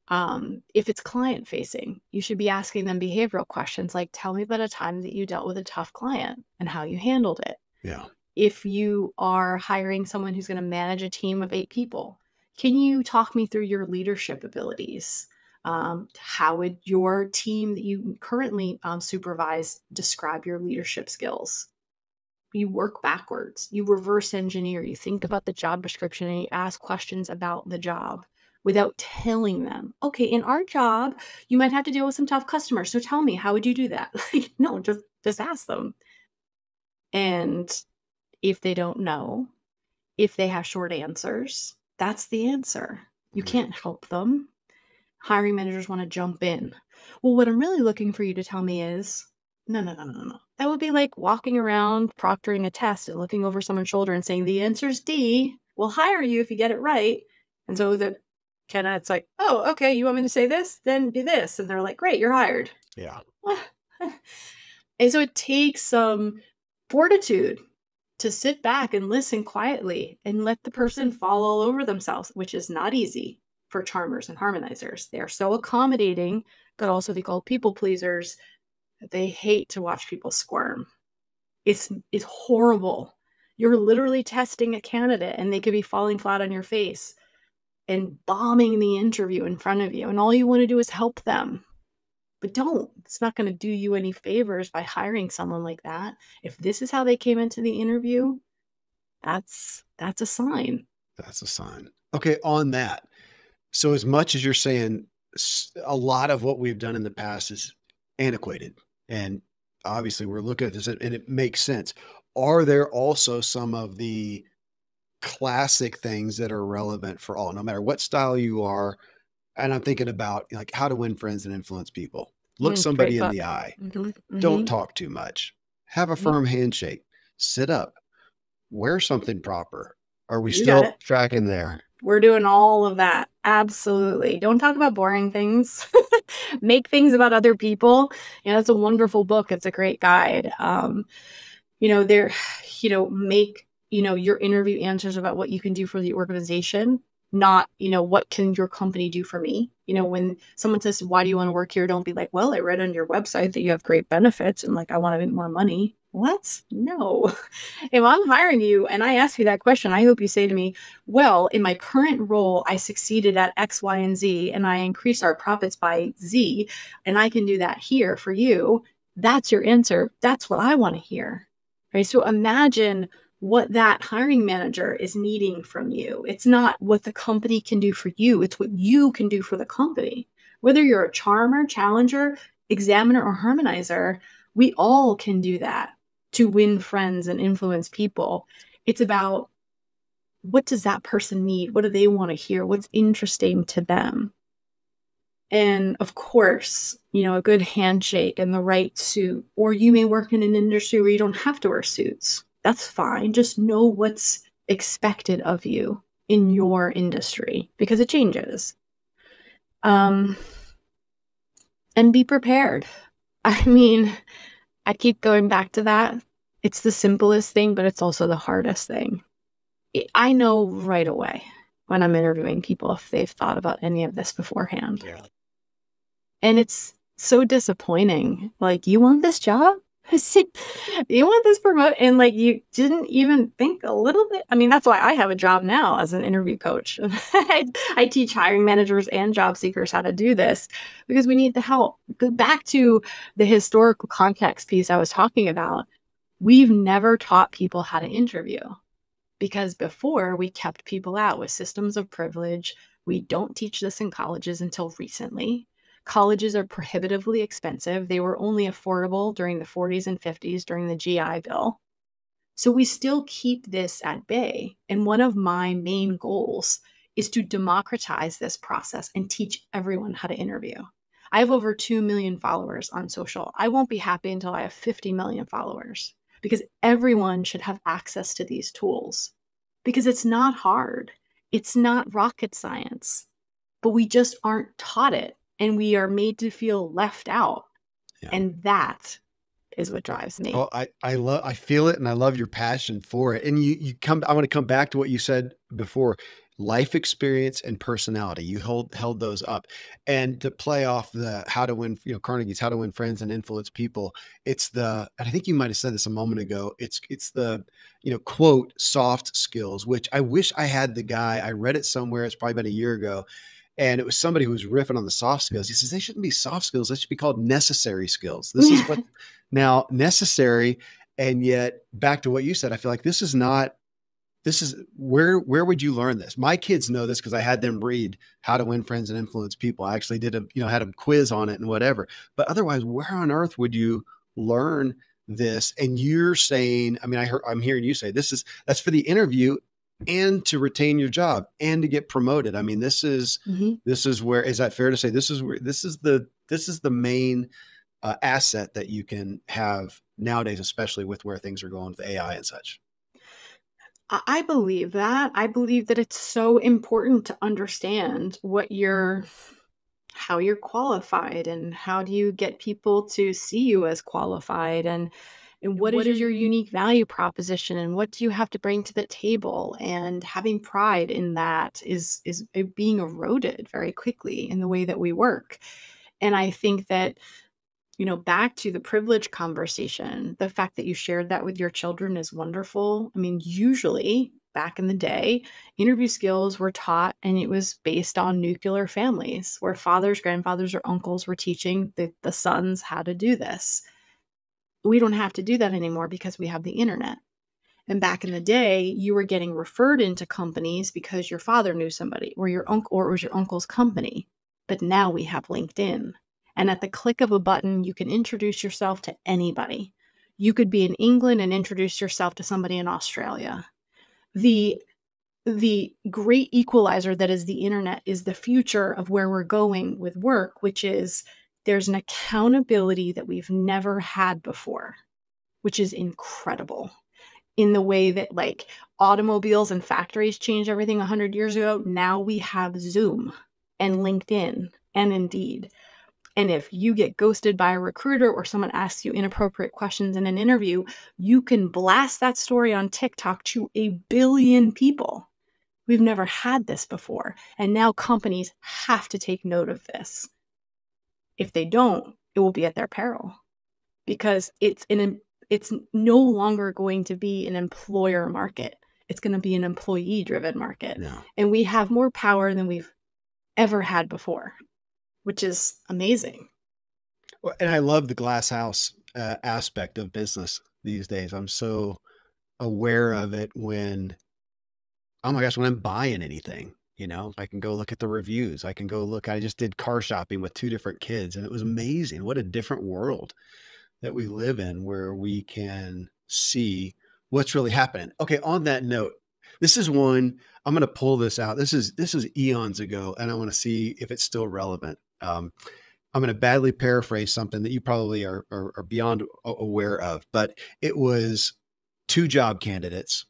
S1: Yeah.
S2: If it's client facing, you should be asking them behavioral questions like, tell me about a time that you dealt with a tough client and how you handled it.
S1: Yeah.
S2: If you are hiring someone who's going to manage a team of 8 people, can you talk me through your leadership abilities? How would your team that you currently supervise describe your leadership skills? You work backwards, you reverse engineer, you think about the job description and you ask questions about the job without telling them, okay, in our job, you might have to deal with some tough customers. So tell me, how would you do that? Like, no, just ask them. And if they don't know, if they have short answers, that's the answer. You can't help them. Hiring managers want to jump in. Well, what I'm really looking for you to tell me is no, no, no, no, no. That would be like walking around proctoring a test and looking over someone's shoulder and saying, the answer's D. We'll hire you if you get it right. And so the it's like, oh, okay, you want me to say this? Then do this. And they're like, great, you're hired.
S1: Yeah.
S2: And so it takes some fortitude to sit back and listen quietly and let the person fall all over themselves, which is not easy for charmers and harmonizers. They are so accommodating, but also they call people pleasers. They hate to watch people squirm. It's horrible. You're literally testing a candidate and they could be falling flat on your face and bombing the interview in front of you. And all you want to do is help them. But don't. It's not going to do you any favors by hiring someone like that. If this is how they came into the interview, that's a sign.
S1: That's a sign. Okay, on that. So as much as you're saying a lot of what we've done in the past is antiquated, and obviously we're looking at this and it makes sense. Are there also some of the classic things that are relevant for all, no matter what style you are? And I'm thinking about like how to win friends and influence people. Look somebody
S2: Great
S1: in
S2: book.
S1: the eye.
S2: Mm-hmm.
S1: Don't talk too much. Have a firm handshake. Sit up. Wear something proper. Are we still tracking there?
S2: We're doing all of that. Absolutely. Don't talk about boring things. Make things about other people. You know, it's a wonderful book. It's a great guide. Make, your interview answers about what you can do for the organization, not, what can your company do for me? When someone says, why do you want to work here? Don't be like, well, I read on your website that you have great benefits and like, I want to make more money. What? No. If I'm hiring you and I ask you that question, I hope you say to me, well, in my current role, I succeeded at X, Y, and Z, and I increased our profits by Z, and I can do that here for you. That's your answer. That's what I want to hear. Right? So imagine what that hiring manager is needing from you. It's not what the company can do for you. It's what you can do for the company. Whether you're a charmer, challenger, examiner, or harmonizer, we all can do that to win friends and influence people. It's about what does that person need? What do they want to hear? What's interesting to them? And of course, a good handshake and the right suit, or you may work in an industry where you don't have to wear suits. That's fine. Just know what's expected of you in your industry because it changes. And be prepared. I mean, I keep going back to that. It's the simplest thing, but it's also the hardest thing. I know right away when I'm interviewing people if they've thought about any of this beforehand.
S1: Yeah.
S2: And it's so disappointing. Like, you want this job? You want this promote? And like, you didn't even think a little bit. I mean, that's why I have a job now as an interview coach. I teach hiring managers and job seekers how to do this because we need the help. Go back to the historical context piece I was talking about. We've never taught people how to interview because before we kept people out with systems of privilege. We don't teach this in colleges until recently. Colleges are prohibitively expensive. They were only affordable during the 40s and 50s during the GI Bill. So we still keep this at bay. And one of my main goals is to democratize this process and teach everyone how to interview. I have over 2 million followers on social. I won't be happy until I have 50 million followers because everyone should have access to these tools. because it's not hard. It's not rocket science, but we just aren't taught it, and we are made to feel left out.
S1: Yeah.
S2: And that is what drives me.
S1: Oh, I feel it, and I love your passion for it. And I want to come back to what you said before, life experience and personality. You held those up. And to play off the how to win, Carnegie's how to win friends and influence people. And I think you might have said this a moment ago. It's the, quote, soft skills, which I wish I had the guy. I read it somewhere. It's probably been a year ago. And it was somebody who was riffing on the soft skills. He says, they shouldn't be soft skills. They should be called necessary skills. This is what now necessary. And yet back to what you said, I feel like this is where would you learn this? My kids know this because I had them read How to Win Friends and Influence People. I actually had a quiz on it and whatever. But otherwise, where on earth would you learn this? And you're saying, I'm hearing you say that's for the interview and to retain your job and to get promoted. This is where, is that fair to say this is the main asset that you can have nowadays, especially with where things are going with AI and such?
S2: I believe that. I believe that it's so important to understand how you're qualified, and how do you get people to see you as qualified, and what is your unique value proposition, and what do you have to bring to the table? And having pride in that is being eroded very quickly in the way that we work. And I think that, back to the privilege conversation, the fact that you shared that with your children is wonderful. Usually back in the day, interview skills were taught, and it was based on nuclear families where fathers, grandfathers, or uncles were teaching the sons how to do this. We don't have to do that anymore because we have the internet. And back in the day, you were getting referred into companies because your father knew somebody, or your uncle, or it was your uncle's company. But now we have LinkedIn. And at the click of a button, you can introduce yourself to anybody. You could be in England and introduce yourself to somebody in Australia. The great equalizer that is the internet is the future of where we're going with work, which is there's an accountability that we've never had before, which is incredible. In the way that, like, automobiles and factories changed everything 100 years ago, now we have Zoom and LinkedIn and Indeed. And if you get ghosted by a recruiter, or someone asks you inappropriate questions in an interview, you can blast that story on TikTok to 1 billion people. We've never had this before. And now companies have to take note of this. If they don't, it will be at their peril, because it's no longer going to be an employer market. It's going to be an employee-driven market.
S1: No.
S2: And we have more power than we've ever had before, which is amazing.
S1: Well, and I love the glass house aspect of business these days. I'm so aware of it when I'm buying anything. I can go look at the reviews. I just did car shopping with 2 different kids, and it was amazing. What a different world that we live in, where we can see what's really happening. Okay. On that note, this is one, I'm going to pull this out. This is eons ago, and I want to see if it's still relevant. I'm going to badly paraphrase something that you probably are beyond aware of, but it was 2 job candidates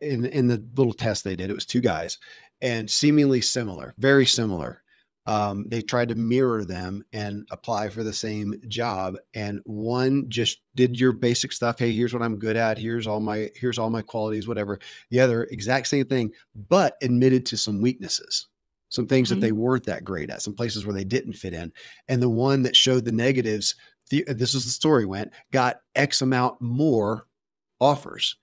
S1: in the little test they did. It was 2 guys, and seemingly similar, very similar. They tried to mirror them and apply for the same job. And one just did your basic stuff. Hey, here's what I'm good at. Here's all my qualities, whatever. The other, exact same thing, but admitted to some weaknesses, some things that they weren't that great at, some places where they didn't fit in. And the one that showed the negatives, this is the story went, got X amount more offers.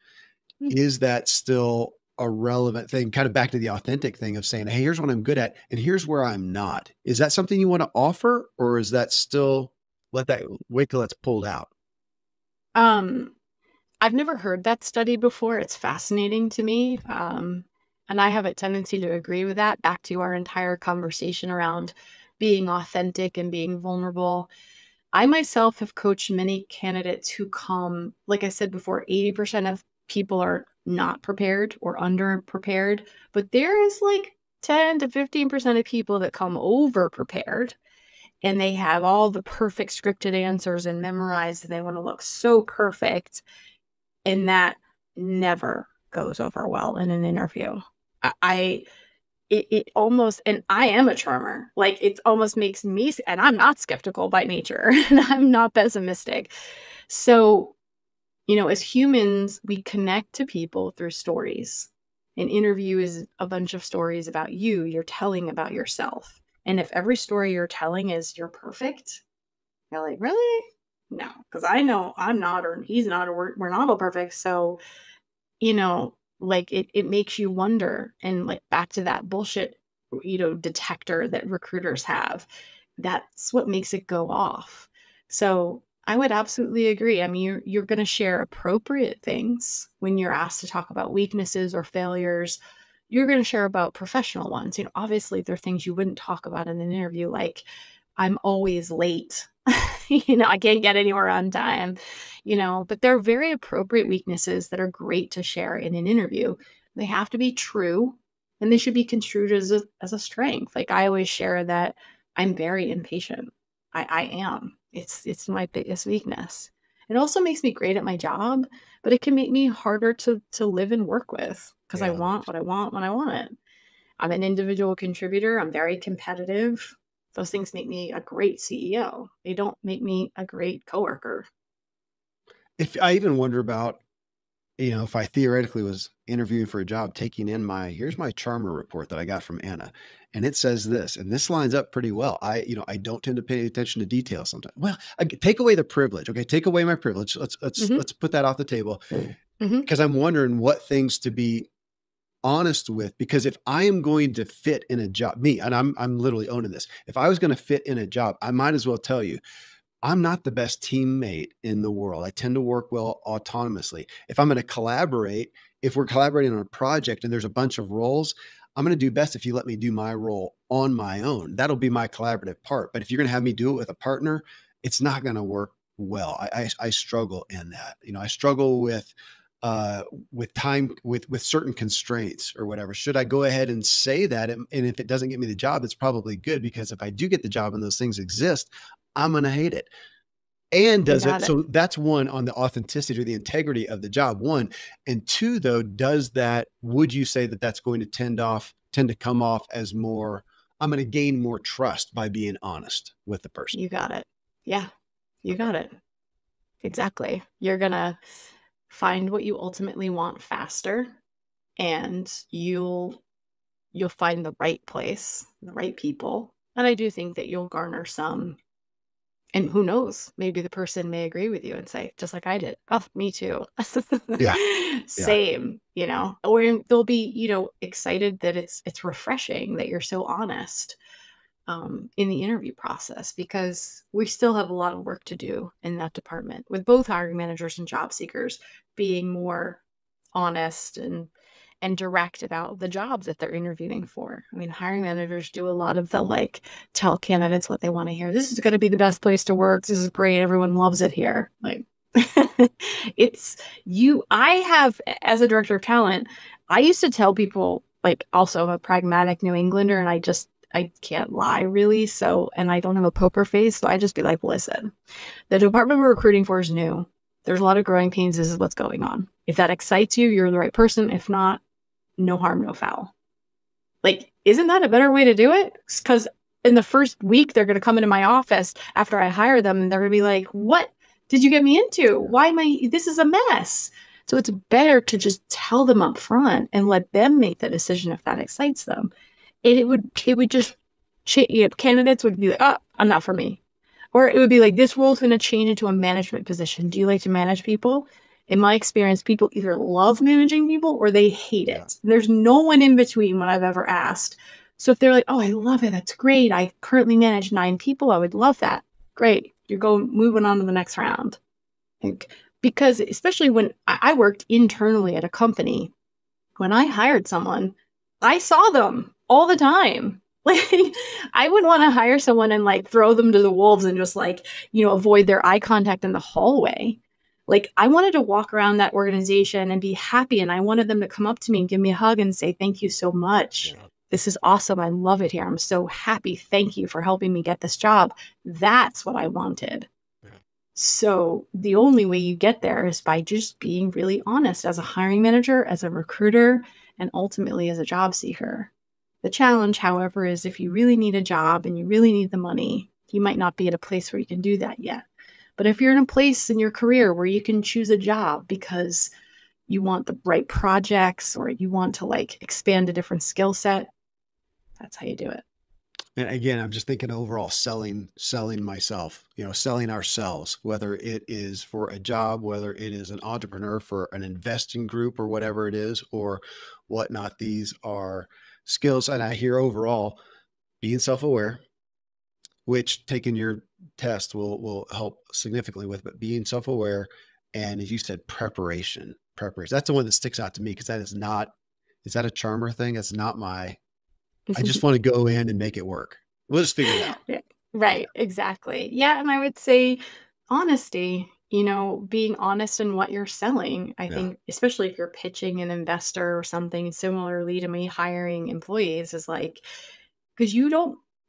S1: Is that still a relevant thing? Kind of back to the authentic thing of saying, hey, here's what I'm good at, and here's where I'm not. Is that something you want to offer, or is that still wait till it's pulled out?
S2: I've never heard that study before. It's fascinating to me. And I have a tendency to agree with that, back to our entire conversation around being authentic and being vulnerable. I myself have coached many candidates who come, like I said before, 80% of people are not prepared or underprepared, but there is like 10 to 15% of people that come over prepared, and they have all the perfect scripted answers and memorized, and they want to look so perfect. And that never goes over well in an interview. It almost, and I am a charmer, like it almost makes me, and I'm not skeptical by nature, and I'm not pessimistic. So, as humans, we connect to people through stories. An interview is a bunch of stories about you. You're telling about yourself. And if every story you're telling is you're perfect, you're like, really? No, because I know I'm not, or he's not, or we're not all perfect. So, like it makes you wonder, and like back to that bullshit, detector that recruiters have. That's what makes it go off. So I would absolutely agree. I mean, you're going to share appropriate things when you're asked to talk about weaknesses or failures. You're going to share about professional ones. Obviously there are things you wouldn't talk about in an interview, like I'm always late. I can't get anywhere on time, but they're very appropriate weaknesses that are great to share in an interview. They have to be true, and they should be construed as a strength. Like I always share that I'm very impatient. I am. It's my biggest weakness. It also makes me great at my job, but it can make me harder to live and work with, because I want what I want when I want it. I'm an individual contributor. I'm very competitive. Those things make me a great CEO. They don't make me a great coworker.
S1: If I even wonder about, if I theoretically was interviewing for a job, taking in here's my charmer report that I got from Anna, and it says this, and this lines up pretty well. I don't tend to pay attention to details sometimes. Well, take away the privilege. Okay. Take away my privilege. Let's put that off the table, because I'm wondering what things to be honest with, because if I am going to fit in a job, and I'm literally owning this, if I was going to fit in a job, I might as well tell you, I'm not the best teammate in the world. I tend to work well autonomously. If I'm going to collaborate, if we're collaborating on a project and there's a bunch of roles, I'm going to do best if you let me do my role on my own. That'll be my collaborative part. But if you're going to have me do it with a partner, it's not going to work well. I struggle in that. I struggle with time, with certain constraints or whatever. Should I go ahead and say that? And if it doesn't get me the job, it's probably good, because if I do get the job and those things exist, I'm going to hate it. And does it? So that's one, on the authenticity or the integrity of the job, one. And two, though, would you say that that's going to tend to come off as more, I'm going to gain more trust by being honest with the person?
S2: You got it. Yeah, you got it. Exactly. You're going to find what you ultimately want faster, and you'll find the right place, the right people. And I do think that you'll garner some, and who knows, maybe the person may agree with you and say, just like I did, oh, me too.
S1: Yeah.
S2: Same, or they'll be, excited that it's refreshing that you're so honest in the interview process, because we still have a lot of work to do in that department, with both hiring managers and job seekers being more honest and direct about the jobs that they're interviewing for. I mean, hiring managers do a lot of the tell candidates what they want to hear. This is going to be the best place to work. This is great. Everyone loves it here. I have, as a director of talent, I used to tell people, also I'm a pragmatic New Englander, and I can't lie really. So, and I don't have a poker face. So I just be like, listen, the department we're recruiting for is new. There's a lot of growing pains. This is what's going on. If that excites you, you're the right person. If not, no harm, no foul. Isn't that a better way to do it? Because in the first week, they're going to come into my office after I hire them, and they're going to be like, what did you get me into? This is a mess. So it's better to just tell them up front and let them make the decision if that excites them. And it would just change. Candidates would be like, oh, I'm not for me. Or it would be like, this role's going to change into a management position. Do you like to manage people? In my experience, people either love managing people or they hate it. There's no one in between when I've ever asked. So if they're like, oh, I love it, that's great, I currently manage 9 people, I would love that. Great. You're moving on to the next round. Because especially when I worked internally at a company, when I hired someone, I saw them all the time. I wouldn't want to hire someone and throw them to the wolves and just avoid their eye contact in the hallway. I wanted to walk around that organization and be happy, and I wanted them to come up to me and give me a hug and say, thank you so much. Yeah. This is awesome. I love it here. I'm so happy. Thank you for helping me get this job. That's what I wanted. Yeah. So the only way you get there is by just being really honest as a hiring manager, as a recruiter, and ultimately as a job seeker. The challenge, however, is if you really need a job and you really need the money, you might not be at a place where you can do that yet. But if you're in a place in your career where you can choose a job because you want the right projects or you want to like expand a different skill set, that's how you do it.
S1: And again, I'm just thinking overall selling myself, selling ourselves, whether it is for a job, whether it is an entrepreneur for an investing group or whatever it is, or whatnot. These are skills. And I hear overall being self-aware, which taking your test will help significantly with, but being self-aware. And as you said, preparation. That's the one that sticks out to me because is that a charmer thing? That's not I just want to go in and make it work. We'll just figure it out.
S2: Yeah, right, exactly. Yeah, and I would say honesty, being honest in what you're selling. I
S1: Yeah.
S2: think, especially if you're pitching an investor or something similarly to me hiring employees, is like, because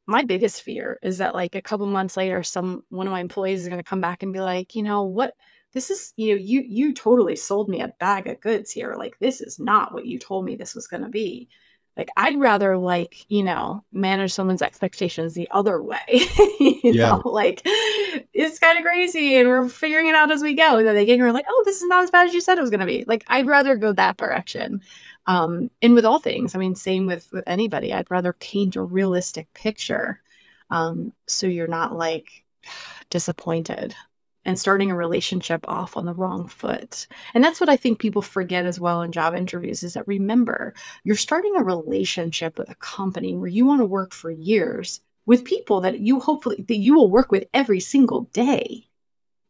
S2: my biggest fear is that like a couple months later, one of my employees is going to come back and be like, what this is, you totally sold me a bag of goods here. Like, this is not what you told me this was going to be. Like, I'd rather like, manage someone's expectations the other way,
S1: Yeah.
S2: like it's kind of crazy and we're figuring it out as we go. And then they get here like, oh, this is not as bad as you said it was going to be. Like, I'd rather go that direction. And with all things, I mean, same with anybody, I'd rather paint a realistic picture. So you're not like disappointed and starting a relationship off on the wrong foot. And that's what I think people forget as well in job interviews is that remember, you're starting a relationship with a company where you want to work for years with people that you will work with every single day.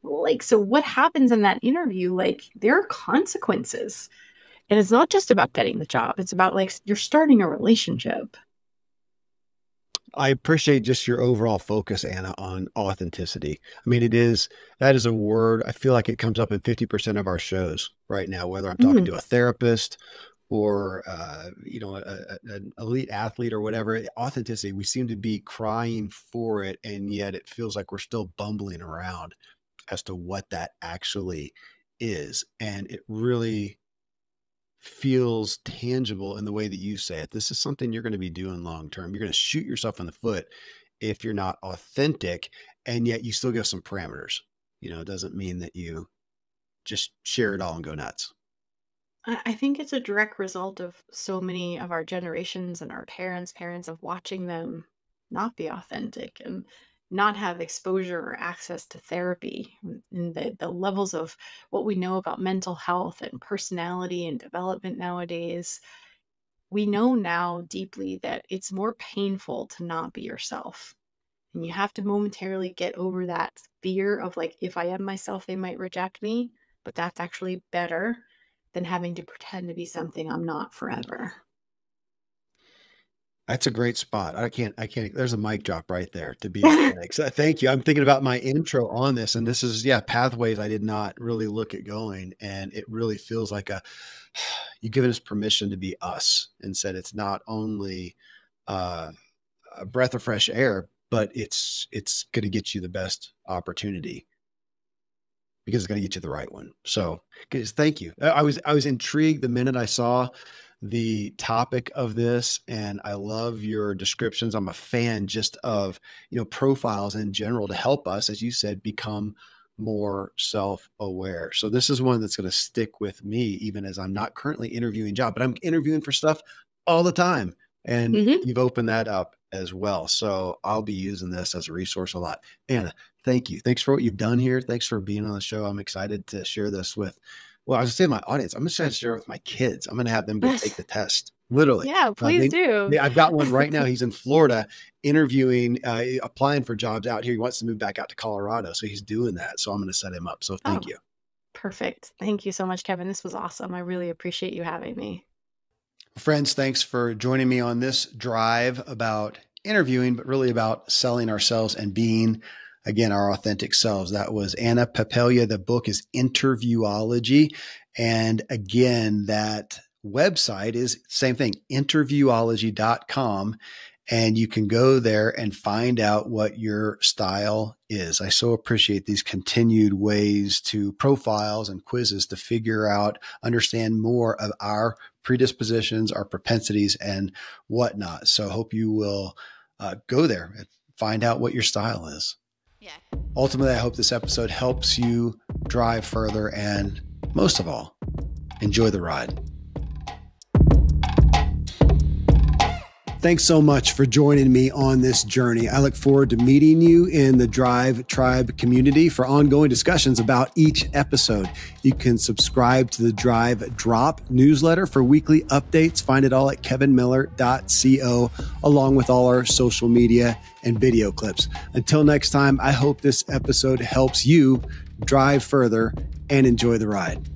S2: Like, so what happens in that interview? Like, there are consequences. And it's not just about getting the job. It's about like you're starting a relationship.
S1: I appreciate just your overall focus, Anna, on authenticity. I mean, that is a word. I feel like it comes up in 50% of our shows right now, whether I'm talking
S2: Mm.
S1: to a therapist or, an elite athlete or whatever. Authenticity, we seem to be crying for it. And yet it feels like we're still bumbling around as to what that actually is. And it really feels tangible in the way that you say it. This is something you're going to be doing long term. You're going to shoot yourself in the foot if you're not authentic, and yet you still give some parameters. It doesn't mean that you just share it all and go nuts.
S2: I think it's a direct result of so many of our generations and our parents of watching them not be authentic and not have exposure or access to therapy and the levels of what we know about mental health and personality and development nowadays. We know now deeply that it's more painful to not be yourself. And you have to momentarily get over that fear of like, if I am myself, they might reject me. But that's actually better than having to pretend to be something I'm not forever.
S1: That's a great spot. I can't, there's a mic drop right there to be authentic. So thank you. I'm thinking about my intro on this, and this is, yeah, pathways I did not really look at going. And it really feels like you've given us permission to be us and said it's not only uh, a breath of fresh air, but it's going to get you the best opportunity because it's going to get you the right one. So, guys, thank you. I was intrigued the minute I saw the topic of this, and I love your descriptions. I'm a fan just of profiles in general to help us, as you said, become more self-aware. So this is one that's going to stick with me, even as I'm not currently interviewing job, but I'm interviewing for stuff all the time. And
S2: Hmm.
S1: you've opened that up as well. So I'll be using this as a resource a lot. Anna, thank you. Thanks for what you've done here. Thanks for being on the show. I'm excited to share this with, well, I was saying my audience. I'm excited to share it with my kids. I'm going to have them go take the test. Literally.
S2: Yeah, please do.
S1: I've got one right now. He's in Florida interviewing, applying for jobs out here. He wants to move back out to Colorado. So he's doing that. So I'm going to set him up. So
S2: Oh,
S1: thank you.
S2: perfect. Thank you so much, Kevin. This was awesome. I really appreciate you having me.
S1: Friends, thanks for joining me on this drive about interviewing, but really about selling ourselves and being, again, our authentic selves. That was Anna Papalia. The book is Interviewology. And again, that website is same thing, interviewology.com. and you can go there and find out what your style is. I so appreciate these continued ways to profiles and quizzes to figure out, understand more of our predispositions, our propensities, and whatnot. So I hope you will go there and find out what your style is.
S3: Yeah.
S1: Ultimately, I hope this episode helps you drive further and, most of all, enjoy the ride. Thanks so much for joining me on this journey. I look forward to meeting you in the Drive Tribe community for ongoing discussions about each episode. You can subscribe to the Drive Drop newsletter for weekly updates. Find it all at kevinmiller.co, along with all our social media and video clips. Until next time, I hope this episode helps you drive further and enjoy the ride.